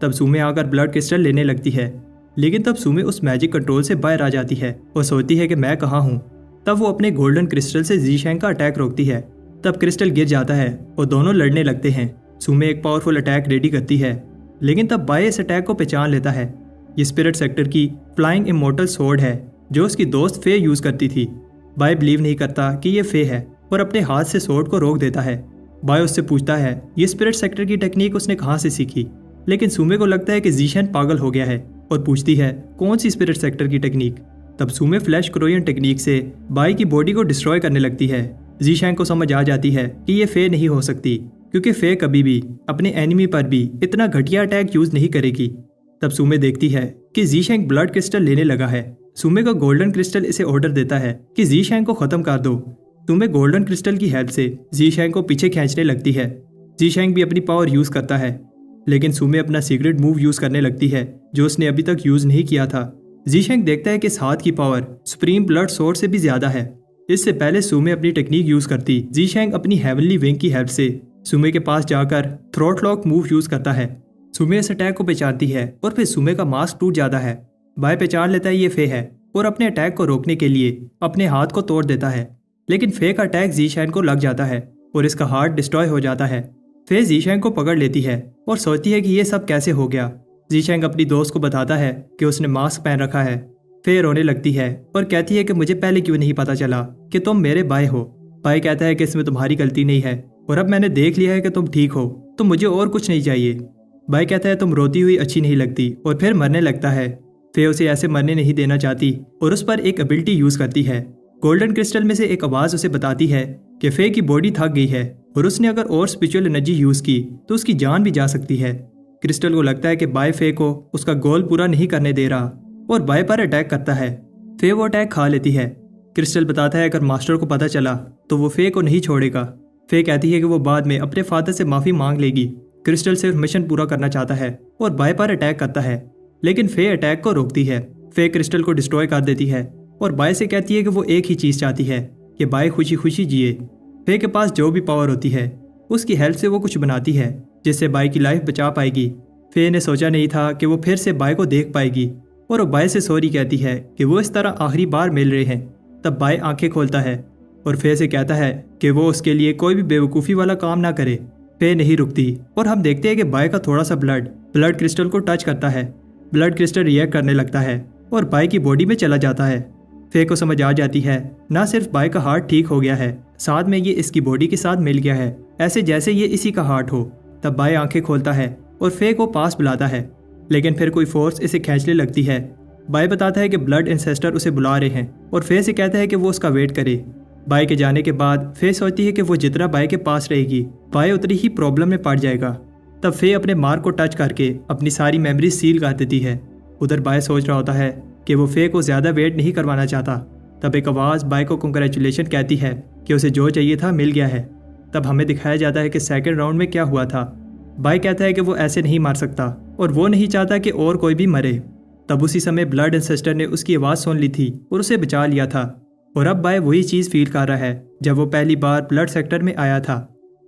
तब सुमे आकर ब्लड क्रिस्टल लेने लगती है, लेकिन तब सुमे उस मैजिक कंट्रोल से बाहर आ जाती है और सोचती है कि मैं कहाँ हूँ। तब वो अपने गोल्डन क्रिस्टल से जीशैन का अटैक रोकती है। तब क्रिस्टल गिर जाता है और दोनों लड़ने लगते हैं। सुमे एक पावरफुल अटैक रेडी करती है, लेकिन तब बाय इस अटैक को पहचान लेता है। ये स्पिरिट सेक्टर की फ्लाइंग इमोर्टल स्वॉर्ड है जो उसकी दोस्त फे यूज करती थी। बाय बिलीव नहीं करता कि ये फे है और अपने हाथ से स्वॉर्ड को रोक देता है। बाय उससे पूछता है ये स्पिरिट सेक्टर की टेक्निक उसने कहाँ से सीखी, लेकिन सुमे को लगता है कि जीशैन पागल हो गया है और पूछती है कौन सी स्पिरिट सेक्टर की टेक्निक। तब सुमे फ्लैश क्रोयन टेक्निक से बाय की बॉडी को डिस्ट्रॉय करने लगती है। जीशैन को समझ आ जाती है कि ये फे नहीं हो सकती, क्योंकि फे कभी भी अपने एनिमी पर भी इतना घटिया अटैक यूज नहीं करेगी। तब सुमे देखती है कि जीशैन ब्लड क्रिस्टल लेने लगा है। सुमे का गोल्डन क्रिस्टल इसे ऑर्डर देता है कि जीशैन को खत्म कर दो। सुमे गोल्डन क्रिस्टल की हेल्प से जीशैन को पीछे खींचने लगती है। जीशैन भी अपनी पावर यूज करता है, लेकिन सुमे अपना सीक्रेट मूव यूज करने लगती है जो उसने अभी तक यूज नहीं किया था। जीशैन देखता है कि इस हाथ की पावर सुप्रीम ब्लड सोर्स से भी ज्यादा है। इससे पहले सुमे अपनी टेक्निक यूज करती, जीशैन अपनी हेवनली विंग की हेल्प से सुमे के पास जाकर थ्रोट लॉक मूव यूज करता है। सुमे इस अटैक को पहचानती है और फिर सुमे का मास्क टूट जाता है। बाय पहचान लेता है ये फे है और अपने अटैक को रोकने के लिए अपने हाथ को तोड़ देता है, लेकिन फे का अटैक जीशैन को लग जाता है और इसका हार्ट डिस्ट्रॉय हो जाता है। फे जीशैन को पकड़ लेती है और सोचती है कि ये सब कैसे हो गया। जीशैन अपनी दोस्त को बताता है कि उसने मास्क पहन रखा है। फे रोने लगती है और कहती है कि मुझे पहले क्यों नहीं पता चला कि तुम मेरे बाय हो। बाय कहता है कि इसमें तुम्हारी गलती नहीं है और अब मैंने देख लिया है कि तुम ठीक हो, तो मुझे और कुछ नहीं चाहिए। बाय कहता है तुम रोती हुई अच्छी नहीं लगती और फिर मरने लगता है। फे उसे ऐसे मरने नहीं देना चाहती और उस पर एक एबिलिटी यूज करती है। गोल्डन क्रिस्टल में से एक आवाज उसे बताती है कि फे की बॉडी थक गई है और उसने अगर और स्पिरिचुअल एनर्जी यूज की तो उसकी जान भी जा सकती है। क्रिस्टल को लगता है कि बाय फे को उसका गोल पूरा नहीं करने दे रहा और बाय पर अटैक करता है। फे वो अटैक खा लेती है। क्रिस्टल बताता है अगर मास्टर को पता चला तो वो फे को नहीं छोड़ेगा। फे कहती है कि वो बाद में अपने फादर से माफी मांग लेगी। क्रिस्टल सिर्फ मिशन पूरा करना चाहता है और बाय पर अटैक करता है, लेकिन फे अटैक को रोकती है। फे क्रिस्टल को डिस्ट्रॉय कर देती है और बाय से कहती है कि वो एक ही चीज चाहती है कि बाय खुशी खुशी जिए। फे के पास जो भी पावर होती है उसकी हेल्प से वो कुछ बनाती है जिससे बाय की लाइफ बचा पाएगी। फे ने सोचा नहीं था कि वो फिर से बाय को देख पाएगी और वो बाय से सॉरी कहती है कि वो इस तरह आखिरी बार मिल रहे हैं। तब बाय आंखें खोलता है और फे से कहता है कि वो उसके लिए कोई भी बेवकूफ़ी वाला काम ना करे। फे नहीं रुकती और हम देखते हैं कि बाय का थोड़ा सा ब्लड क्रिस्टल को टच करता है। ब्लड क्रिस्टल रिएक्ट करने लगता है और बाय की बॉडी में चला जाता है। फे को समझ आ जाती है ना सिर्फ बाय का हार्ट ठीक हो गया है, साथ में ये इसकी बॉडी के साथ मिल गया है, ऐसे जैसे ये इसी का हार्ट हो। तब बाय आंखें खोलता है और फे को पास बुलाता है, लेकिन फिर कोई फोर्स इसे खींचने लगती है। बाय बताता है कि ब्लड एंसेस्टर उसे बुला रहे हैं और फे से कहता है कि वो उसका वेट करे। बाय के जाने के बाद फे सोचती है कि वो जितना बाय के पास रहेगी बाय उतनी ही प्रॉब्लम में पड़ जाएगा। तब फे अपने मार्क को टच करके अपनी सारी मेमोरी सील कर देती है। उधर बाय सोच रहा होता है कि वो फे को ज़्यादा वेट नहीं करवाना चाहता। तब एक आवाज़ बाय को कंग्रेचुलेशन कहती है कि उसे जो चाहिए था मिल गया है। तब हमें दिखाया जाता है कि सेकंड राउंड में क्या हुआ था। बाय कहता है कि वो ऐसे नहीं मार सकता और वो नहीं चाहता कि और कोई भी मरे। तब उसी समय ब्लड एंसेस्टर ने उसकी आवाज़ सुन ली थी और उसे बचा लिया था और अब बाय वही चीज़ फील कर रहा है जब वो पहली बार ब्लड सेक्टर में आया था।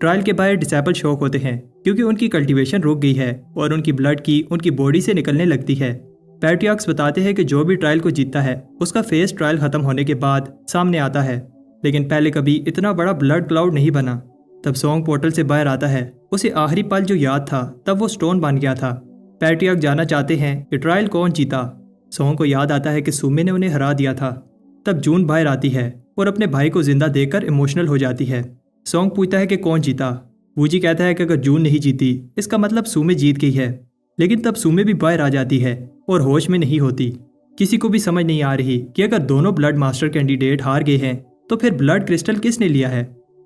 ट्रायल के बाय डिसेबल शॉक होते हैं क्योंकि उनकी कल्टीवेशन रुक गई है और उनकी ब्लड की उनकी बॉडी से निकलने लगती है। पैट्रियार्क्स बताते हैं कि जो भी ट्रायल को जीतता है उसका फेस ट्रायल खत्म होने के बाद सामने आता है, लेकिन पहले कभी इतना बड़ा ब्लड क्लाउड नहीं बना। तब सॉन्ग पोर्टल से बाहर आता है। उसे आखिरी पल जो याद था तब वो स्टोन बन गया था। पैट्रियार्क जानना चाहते हैं कि ट्रायल कौन जीता। सॉन्ग को याद आता है कि सुमे ने उन्हें हरा दिया था। तब जून बाहर आती है और अपने भाई को जिंदा देखकर इमोशनल हो जाती है। सॉन्ग पूछता है कि कौन जीता। वूजी कहता है कि अगर जून नहीं जीती इसका मतलब सुमे जीत गई है, लेकिन तब सुमे भी बाहर आ जाती है और होश में नहीं होती। किसी को भी समझ नहीं आ रही कि अगर दोनों ब्लड मास्टर कैंडिडेट हार गए हैं तो फिर ब्लड क्रिस्टल किसने लिया है।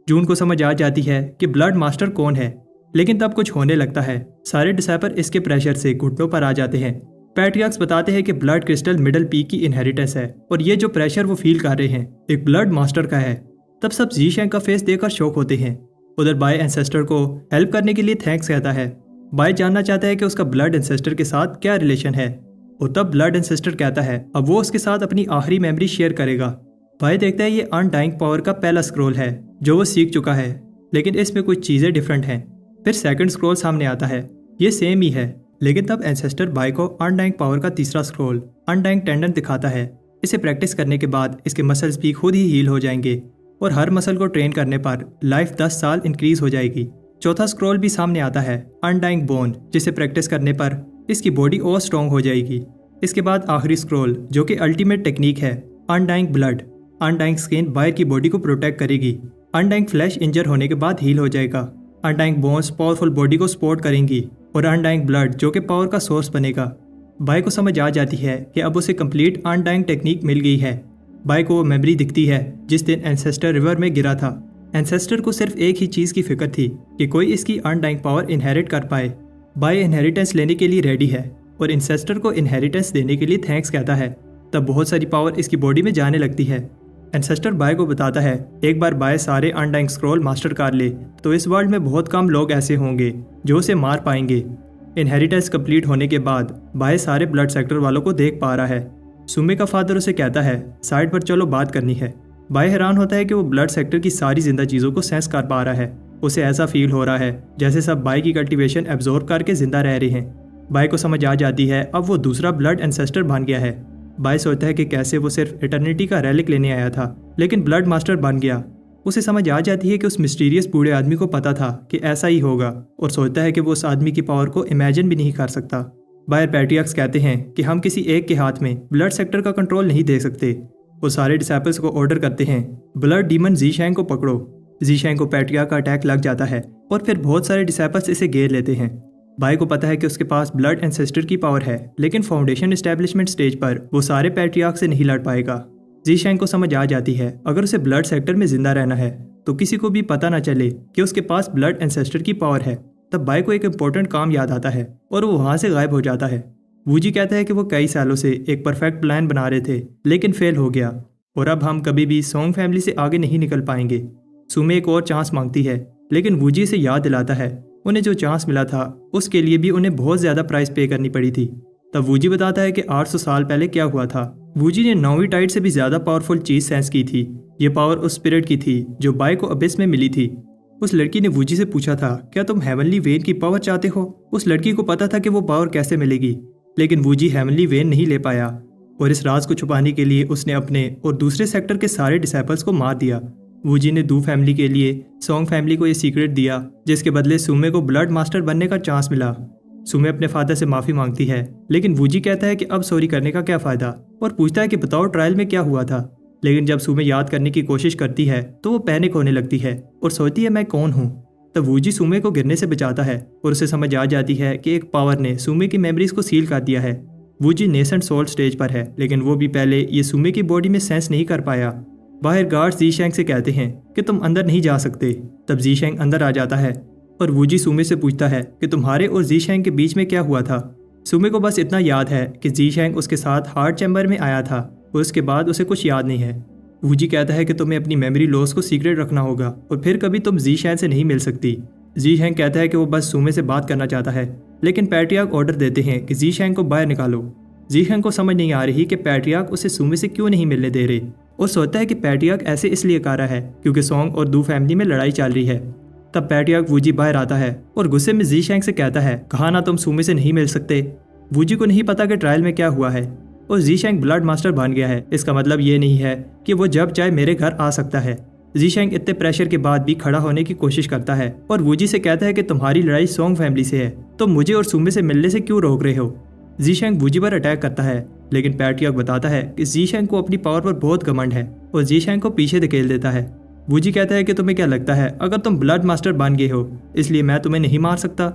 जून को समझ आ जाती है कि ब्लड मास्टर कौन है, लेकिन तब कुछ होने लगता है। सारे डिसाइपर इसके प्रेशर से घुटनों पर आ जाते हैं। पैट्रियार्क्स बताते हैं कि ब्लड क्रिस्टल मिडल पीक की इनहेरिटेंस है और ये जो प्रेशर वो फील कर रहे हैं एक ब्लड मास्टर का है। तब सब जीशैंग का फेस देखकर शॉक होते हैं। उधर बाय एंसेस्टर को हेल्प करने के लिए थैंक्स कहता है। बाय जानना चाहता है कि उसका ब्लड एंसेस्टर के साथ क्या रिलेशन है और तब ब्लड एंसेस्टर कहता है अब वो उसके साथ अपनी आखिरी मेमोरी शेयर करेगा। बाय देखता है ये अनडाइंग पावर का पहला स्क्रॉल है जो वो सीख चुका है, लेकिन इसमें कुछ चीज़ें डिफरेंट हैं। फिर सेकंड स्क्रॉल सामने आता है, ये सेम ही है, लेकिन तब एंसेस्टर बाय को अनडाइंग पावर का तीसरा स्क्रॉल अनडाइंग टेंडन दिखाता है। इसे प्रैक्टिस करने के बाद इसके मसल्स भी खुद ही हील हो जाएंगे और हर मसल को ट्रेन करने पर लाइफ 10 साल इंक्रीज हो जाएगी। चौथा स्क्रॉल भी सामने आता है, अनडाइंग बोन, जिसे प्रैक्टिस करने पर इसकी बॉडी और स्ट्रॉन्ग हो जाएगी। इसके बाद आखिरी स्क्रॉल जो कि अल्टीमेट टेक्निक है, अनडाइंग ब्लड। अनडाइंग स्किन बायर की बॉडी को प्रोटेक्ट करेगी। अनडाइंग फ्लैश इंजर होने के बाद हील हो जाएगा। अनडाइंग बोन्स पावरफुल बॉडी को सपोर्ट करेंगी और अनडाइंग ब्लड जो कि पावर का सोर्स बनेगा। बाय को समझ आ जाती है कि अब उसे कंप्लीट अनडाइंग टेक्निक मिल गई है। बाय को वो मेमोरी दिखती है जिस दिन एंसेस्टर रिवर में गिरा था। एंसेस्टर को सिर्फ एक ही चीज़ की फिक्र थी कि कोई इसकी अनडाइंग पावर इनहेरिट कर पाए। बाय इनहेरिटेंस लेने के लिए रेडी है और एंसेस्टर को इनहेरिटेंस देने के लिए थैंक्स कहता है। तब बहुत सारी पावर इसकी बॉडी में जाने लगती है। एंसेस्टर बाय को बताता है एक बार बाय सारे अनडाइंग स्क्रॉल मास्टर कर ले तो इस वर्ल्ड में बहुत कम लोग ऐसे होंगे जो उसे मार पाएंगे। इनहेरिटेंस कंप्लीट होने के बाद बाय सारे ब्लड सेक्टर वालों को देख पा रहा है। सुमे का फादर उसे कहता है साइड पर चलो बात करनी है। बाय हैरान होता है कि वो ब्लड सेक्टर की सारी जिंदा चीज़ों को सेंस कर पा रहा है। उसे ऐसा फील हो रहा है जैसे सब बाय की कल्टीवेशन एब्जॉर्ब करके जिंदा रह रहे हैं। बाय को समझ आ जाती है अब वो दूसरा ब्लड एंसेस्टर बन गया है। बाय सोचता है कि कैसे वो सिर्फ इटर्निटी का रेलिक लेने आया था लेकिन ब्लड मास्टर बन गया। उसे समझ आ जाती है कि उस मिस्टीरियस बूढ़े आदमी को पता था कि ऐसा ही होगा और सोचता है कि वो उस आदमी की पावर को इमेजिन भी नहीं कर सकता। बायर पैट्रियार्क्स कहते हैं कि हम किसी एक के हाथ में ब्लड सेक्टर का कंट्रोल नहीं दे सकते। वो सारे डिसाइपल्स को ऑर्डर करते हैं ब्लड डीमन ज़ीशैंग को पकड़ो। ज़ीशैंग को पैट्रियार्क का अटैक लग जाता है और फिर बहुत सारे डिसाइपल्स इसे घेर लेते हैं। बाय को पता है कि उसके पास ब्लड एंसेस्टर की पावर है लेकिन फाउंडेशन एस्टेब्लिशमेंट स्टेज पर वो सारे पैट्रियार्क से नहीं लड़ पाएगा। ज़ीशैंग को समझ आ जाती है अगर उसे ब्लड सेक्टर में जिंदा रहना है तो किसी को भी पता ना चले कि उसके पास ब्लड एंसेस्टर की पावर है। तब बाय को एक इम्पोर्टेंट काम याद आता है और वो वहाँ से गायब हो जाता है। वूजी कहता है कि वो कई सालों से एक परफेक्ट प्लान बना रहे थे लेकिन फेल हो गया और अब हम कभी भी सोंग फैमिली से आगे नहीं निकल पाएंगे। सुमे एक और चांस मांगती है लेकिन वूजी से याद दिलाता है उन्हें जो चांस मिला था उसके लिए भी उन्हें बहुत ज़्यादा प्राइस पे करनी पड़ी थी। तब वूजी बताता है कि 800 साल पहले क्या हुआ था। वूजी ने 9वीं टाइड से भी ज़्यादा पावरफुल चीज़ सेंस की थी। ये पावर उस स्पिरिट की थी जो बाय को अबिस में मिली थी। उस लड़की ने वूजी से पूछा था क्या तुम हेवनली वेन की पावर चाहते हो। उस लड़की को पता था कि वो पावर कैसे मिलेगी लेकिन वूजी हेवनली वेन नहीं ले पाया और इस राज को छुपाने के लिए उसने अपने और दूसरे सेक्टर के सारे डिसाइपल्स को मार दिया। वूजी ने दू फैमिली के लिए सोंग फैमिली को ये सीक्रेट दिया जिसके बदले सुमे को ब्लड मास्टर बनने का चांस मिला। सुमे अपने फादर से माफ़ी मांगती है लेकिन वूजी कहता है कि अब सॉरी करने का क्या फ़ायदा और पूछता है कि बताओ ट्रायल में क्या हुआ था। लेकिन जब सुमे याद करने की कोशिश करती है तो वो पैनिक होने लगती है और सोचती है मैं कौन हूँ। तब वूजी सुमे को गिरने से बचाता है और उसे समझ आ जाती है कि एक पावर ने सुमे की मेमोरीज को सील कर दिया है। वूजी नेसेंट सोल स्टेज पर है लेकिन वो भी पहले ये सुमे की बॉडी में सेंस नहीं कर पाया। बाहर गार्ड्स ज़ीशैंग से कहते हैं कि तुम अंदर नहीं जा सकते। तब ज़ीशैंग अंदर आ जाता है और वूजी सुमे से पूछता है कि तुम्हारे और ज़ीशैंग के बीच में क्या हुआ था। सुमे को बस इतना याद है कि ज़ीशैंग उसके साथ हार्ट चैम्बर में आया था और उसके बाद उसे कुछ याद नहीं है। वूजी कहता है कि तुम्हें अपनी मेमोरी लॉस को सीक्रेट रखना होगा और फिर कभी तुम ज़ीशैंग से नहीं मिल सकती। ज़ीशैंग कहता है कि वो बस सुमे से बात करना चाहता है लेकिन पैट्रियार्क ऑर्डर देते हैं कि ज़ीशैंग को बाहर निकालो। ज़ीशैंग को समझ नहीं आ रही कि पैट्रियार्क उसे सुमे से क्यों नहीं मिलने दे रहे और सोचता है कि पैट्रियार्क ऐसे इसलिए कर रहा है क्योंकि सोंग और दू फैमिली में लड़ाई चल रही है। तब पैट्रियार्क वूजी बाहर आता है और गुस्से में ज़ीशैंग से कहता है कहा ना तुम सुमे से नहीं मिल सकते। वूजी को नहीं पता कि ट्रायल में क्या हुआ है और ज़ीशैंग ब्लड मास्टर बन गया है। इसका मतलब ये नहीं है कि वो जब चाहे मेरे घर आ सकता है। ज़ीशैंग इतने प्रेशर के बाद भी खड़ा होने की कोशिश करता है और वूजी से कहता है कि तुम्हारी लड़ाई सोंग फैमिली से है तो मुझे और सुमे से मिलने से क्यों रोक रहे हो। ज़ीशैंग वूजी पर अटैक करता है लेकिन पैट्रियार्क बताता है कि ज़ीशैंग को अपनी पावर पर बहुत घमंड है और ज़ीशैंग को पीछे धकेल देता है। वूजी कहता है कि तुम्हें क्या लगता है अगर तुम ब्लड मास्टर बन गए हो इसलिए मैं तुम्हें नहीं मार सकता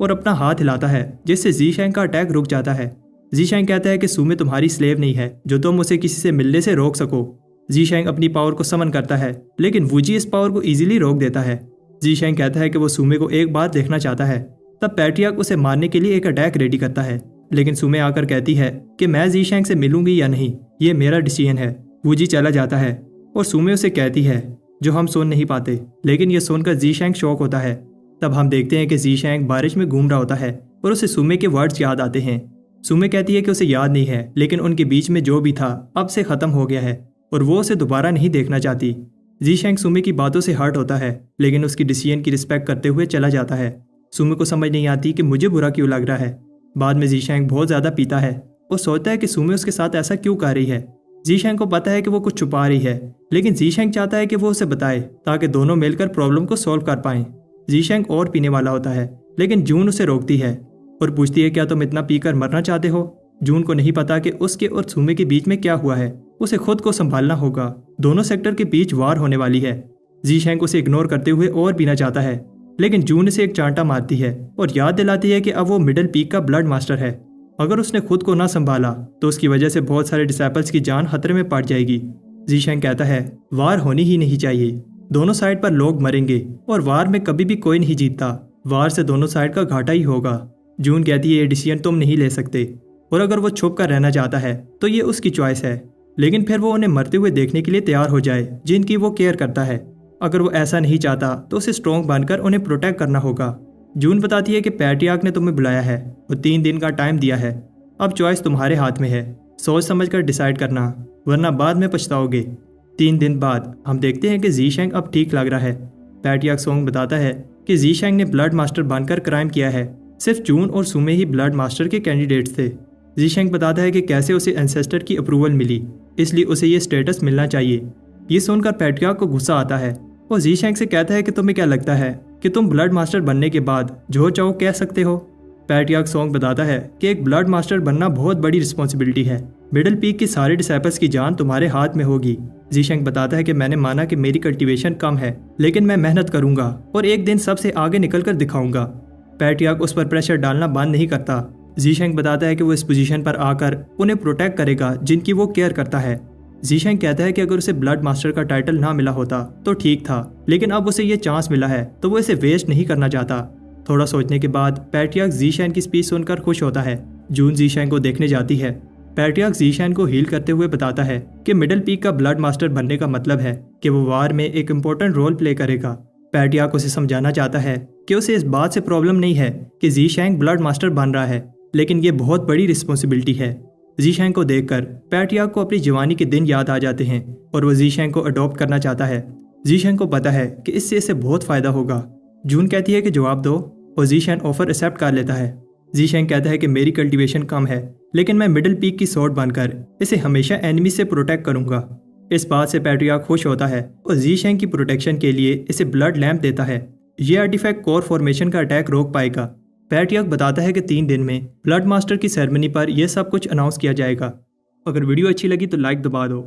और अपना हाथ हिलाता है जिससे ज़ीशैंग का अटैक रुक जाता है। ज़ीशैंग कहता है कि सुमे तुम्हारी स्लेव नहीं है जो तुम उसे किसी से मिलने से रोक सको। ज़ीशैंग अपनी पावर को समन करता है लेकिन वूजी इस पावर को इजीली रोक देता है। ज़ीशैंग कहता है कि वो सुमे को एक बार देखना चाहता है। तब पैट्रियार्क उसे मारने के लिए एक अटैक रेडी करता है लेकिन सुमे आकर कहती है कि मैं ज़ीशैंग से मिलूंगी या नहीं ये मेरा डिसीजन है। वूजी चला जाता है और सुमे उसे कहती है जो हम सुन नहीं पाते लेकिन ये सुनकर ज़ीशैंग शॉक होता है। तब हम देखते हैं कि जी शैंग बारिश में घूम रहा होता है और उसे सुमे के वर्ड्स याद आते हैं। सुमे कहती है कि उसे याद नहीं है, लेकिन उनके बीच में जो भी था अब से ख़त्म हो गया है और वो उसे दोबारा नहीं देखना चाहती। जी शैंग सुमे की बातों से हर्ट होता है, लेकिन उसकी डिसीजन की रिस्पेक्ट करते हुए चला जाता है। सुमे को समझ नहीं आती कि मुझे बुरा क्यों लग रहा है। बाद में जी शैंग बहुत ज़्यादा पीता है और सोचता है कि सुमे उसके साथ ऐसा क्यों कर रही है। जी शैंग को पता है कि वो कुछ छुपा रही है, लेकिन जी शैंग चाहता है कि वो उसे बताए ताकि दोनों मिलकर प्रॉब्लम को सॉल्व कर पाएं। जी शैंग और पीने वाला होता है, लेकिन जून उसे रोकती है और पूछती है क्या तुम इतना पीकर मरना चाहते हो। जून को नहीं पता कि उसके और सुमे के बीच में क्या हुआ है। उसे खुद को संभालना होगा, दोनों सेक्टर के बीच वार होने वाली है। जी शैंग उसे इग्नोर करते हुए और पीना चाहता है, लेकिन जून से एक चांटा मारती है और याद दिलाती है कि अब वो मिडिल पीक का ब्लड मास्टर है। अगर उसने खुद को ना संभाला तो उसकी वजह से बहुत सारे डिसेबल्स की जान खतरे में पड़ जाएगी। जी शैंग कहता है वार होनी ही नहीं चाहिए, दोनों साइड पर लोग मरेंगे और वार में कभी भी कोई नहीं जीतता, वार से दोनों साइड का घाटा ही होगा। जून कहती है ये डिसीजन तुम नहीं ले सकते और अगर वो छुप कर रहना चाहता है तो ये उसकी चॉइस है, लेकिन फिर वो उन्हें मरते हुए देखने के लिए तैयार हो जाए जिनकी वो केयर करता है। अगर वो ऐसा नहीं चाहता तो उसे स्ट्रॉन्ग बनकर उन्हें प्रोटेक्ट करना होगा। जून बताती है कि पैट्रियार्क ने तुम्हें बुलाया है और 3 दिन का टाइम दिया है, अब चॉइस तुम्हारे हाथ में है, सोच समझ कर डिसाइड करना वरना बाद में पछताओगे। 3 दिन बाद हम देखते हैं कि जी शैंग अब ठीक लग रहा है। पैट्रियार्क सोंग बताता है कि जी शैंग ने ब्लड मास्टर बनकर क्राइम किया है, सिर्फ जून और सुमे ही ब्लड मास्टर के कैंडिडेट्स थे। जी शैंग बताता है कि कैसे उसे एंसेस्टर की अप्रूवल मिली, इसलिए उसे ये स्टेटस मिलना चाहिए। ये सुनकर पैट्रियार्क को गुस्सा आता है और जी शैंग से कहता है कि तुम्हें क्या लगता है कि तुम ब्लड मास्टर बनने के बाद जो चाहो कह सकते हो। पैट्रियार्क सोंग बताता है कि एक ब्लड मास्टर बनना बहुत बड़ी रिस्पॉन्सिबिलिटी है, मिडिल पीक की सारे डिसेबल्स की जान तुम्हारे हाथ में होगी। जी शैंग बताता है कि मैंने माना कि मेरी कल्टीवेशन कम है, लेकिन मैं मेहनत करूंगा और एक दिन सबसे आगे निकल कर दिखाऊंगा। पैट्रियार्क उस पर प्रेशर डालना बंद नहीं करता। जी शैंग बताता है कि वो इस पोजीशन पर आकर उन्हें प्रोटेक्ट करेगा जिनकी वो केयर करता है। जी शैंग कहता है कि अगर उसे ब्लड मास्टर का टाइटल ना मिला होता तो ठीक था, लेकिन अब उसे ये चांस मिला है तो वो इसे वेस्ट नहीं करना चाहता। थोड़ा सोचने के बाद पैट्रियार्क जी शैंग की स्पीच सुनकर खुश होता है। जून जी शैंग को देखने जाती है। पैट्रियार्क जी शैंग को हील करते हुए बताता है कि मिडिल पीक का ब्लड मास्टर बनने का मतलब है कि वो वार में एक इम्पोर्टेंट रोल प्ले करेगा। पैट्रियार्क उसे समझाना चाहता है कि उसे इस बात से प्रॉब्लम नहीं है कि जी शैंग ब्लड मास्टर बन रहा है, लेकिन ये बहुत बड़ी रिस्पॉन्सिबिलिटी है। जी शैंग को देखकर पैट्रियार्क को अपनी जवानी के दिन याद आ जाते हैं और वो जी शैंग को अडॉप्ट करना चाहता है। जी शैंग को पता है कि इससे इसे बहुत फायदा होगा। जून कहती है कि जवाब दो और जी शैंग ऑफर एक्सेप्ट कर लेता है। जी शैंग कहता है कि मेरी कल्टीवेशन कम है, लेकिन मैं मिडिल पीक की सॉर्ड बनकर इसे हमेशा एनिमी से प्रोटेक्ट करूंगा। इस बात से पैट्रियार्क खुश होता है और जी शैंग की प्रोटेक्शन के लिए इसे ब्लड लैंप देता है। ये आर्टिफैक्ट कोर फॉर्मेशन का अटैक रोक पाएगा। पैट्रियार्क बताता है कि 3 दिन में ब्लड मास्टर की सेरेमनी पर यह सब कुछ अनाउंस किया जाएगा। अगर वीडियो अच्छी लगी तो लाइक दबा दो।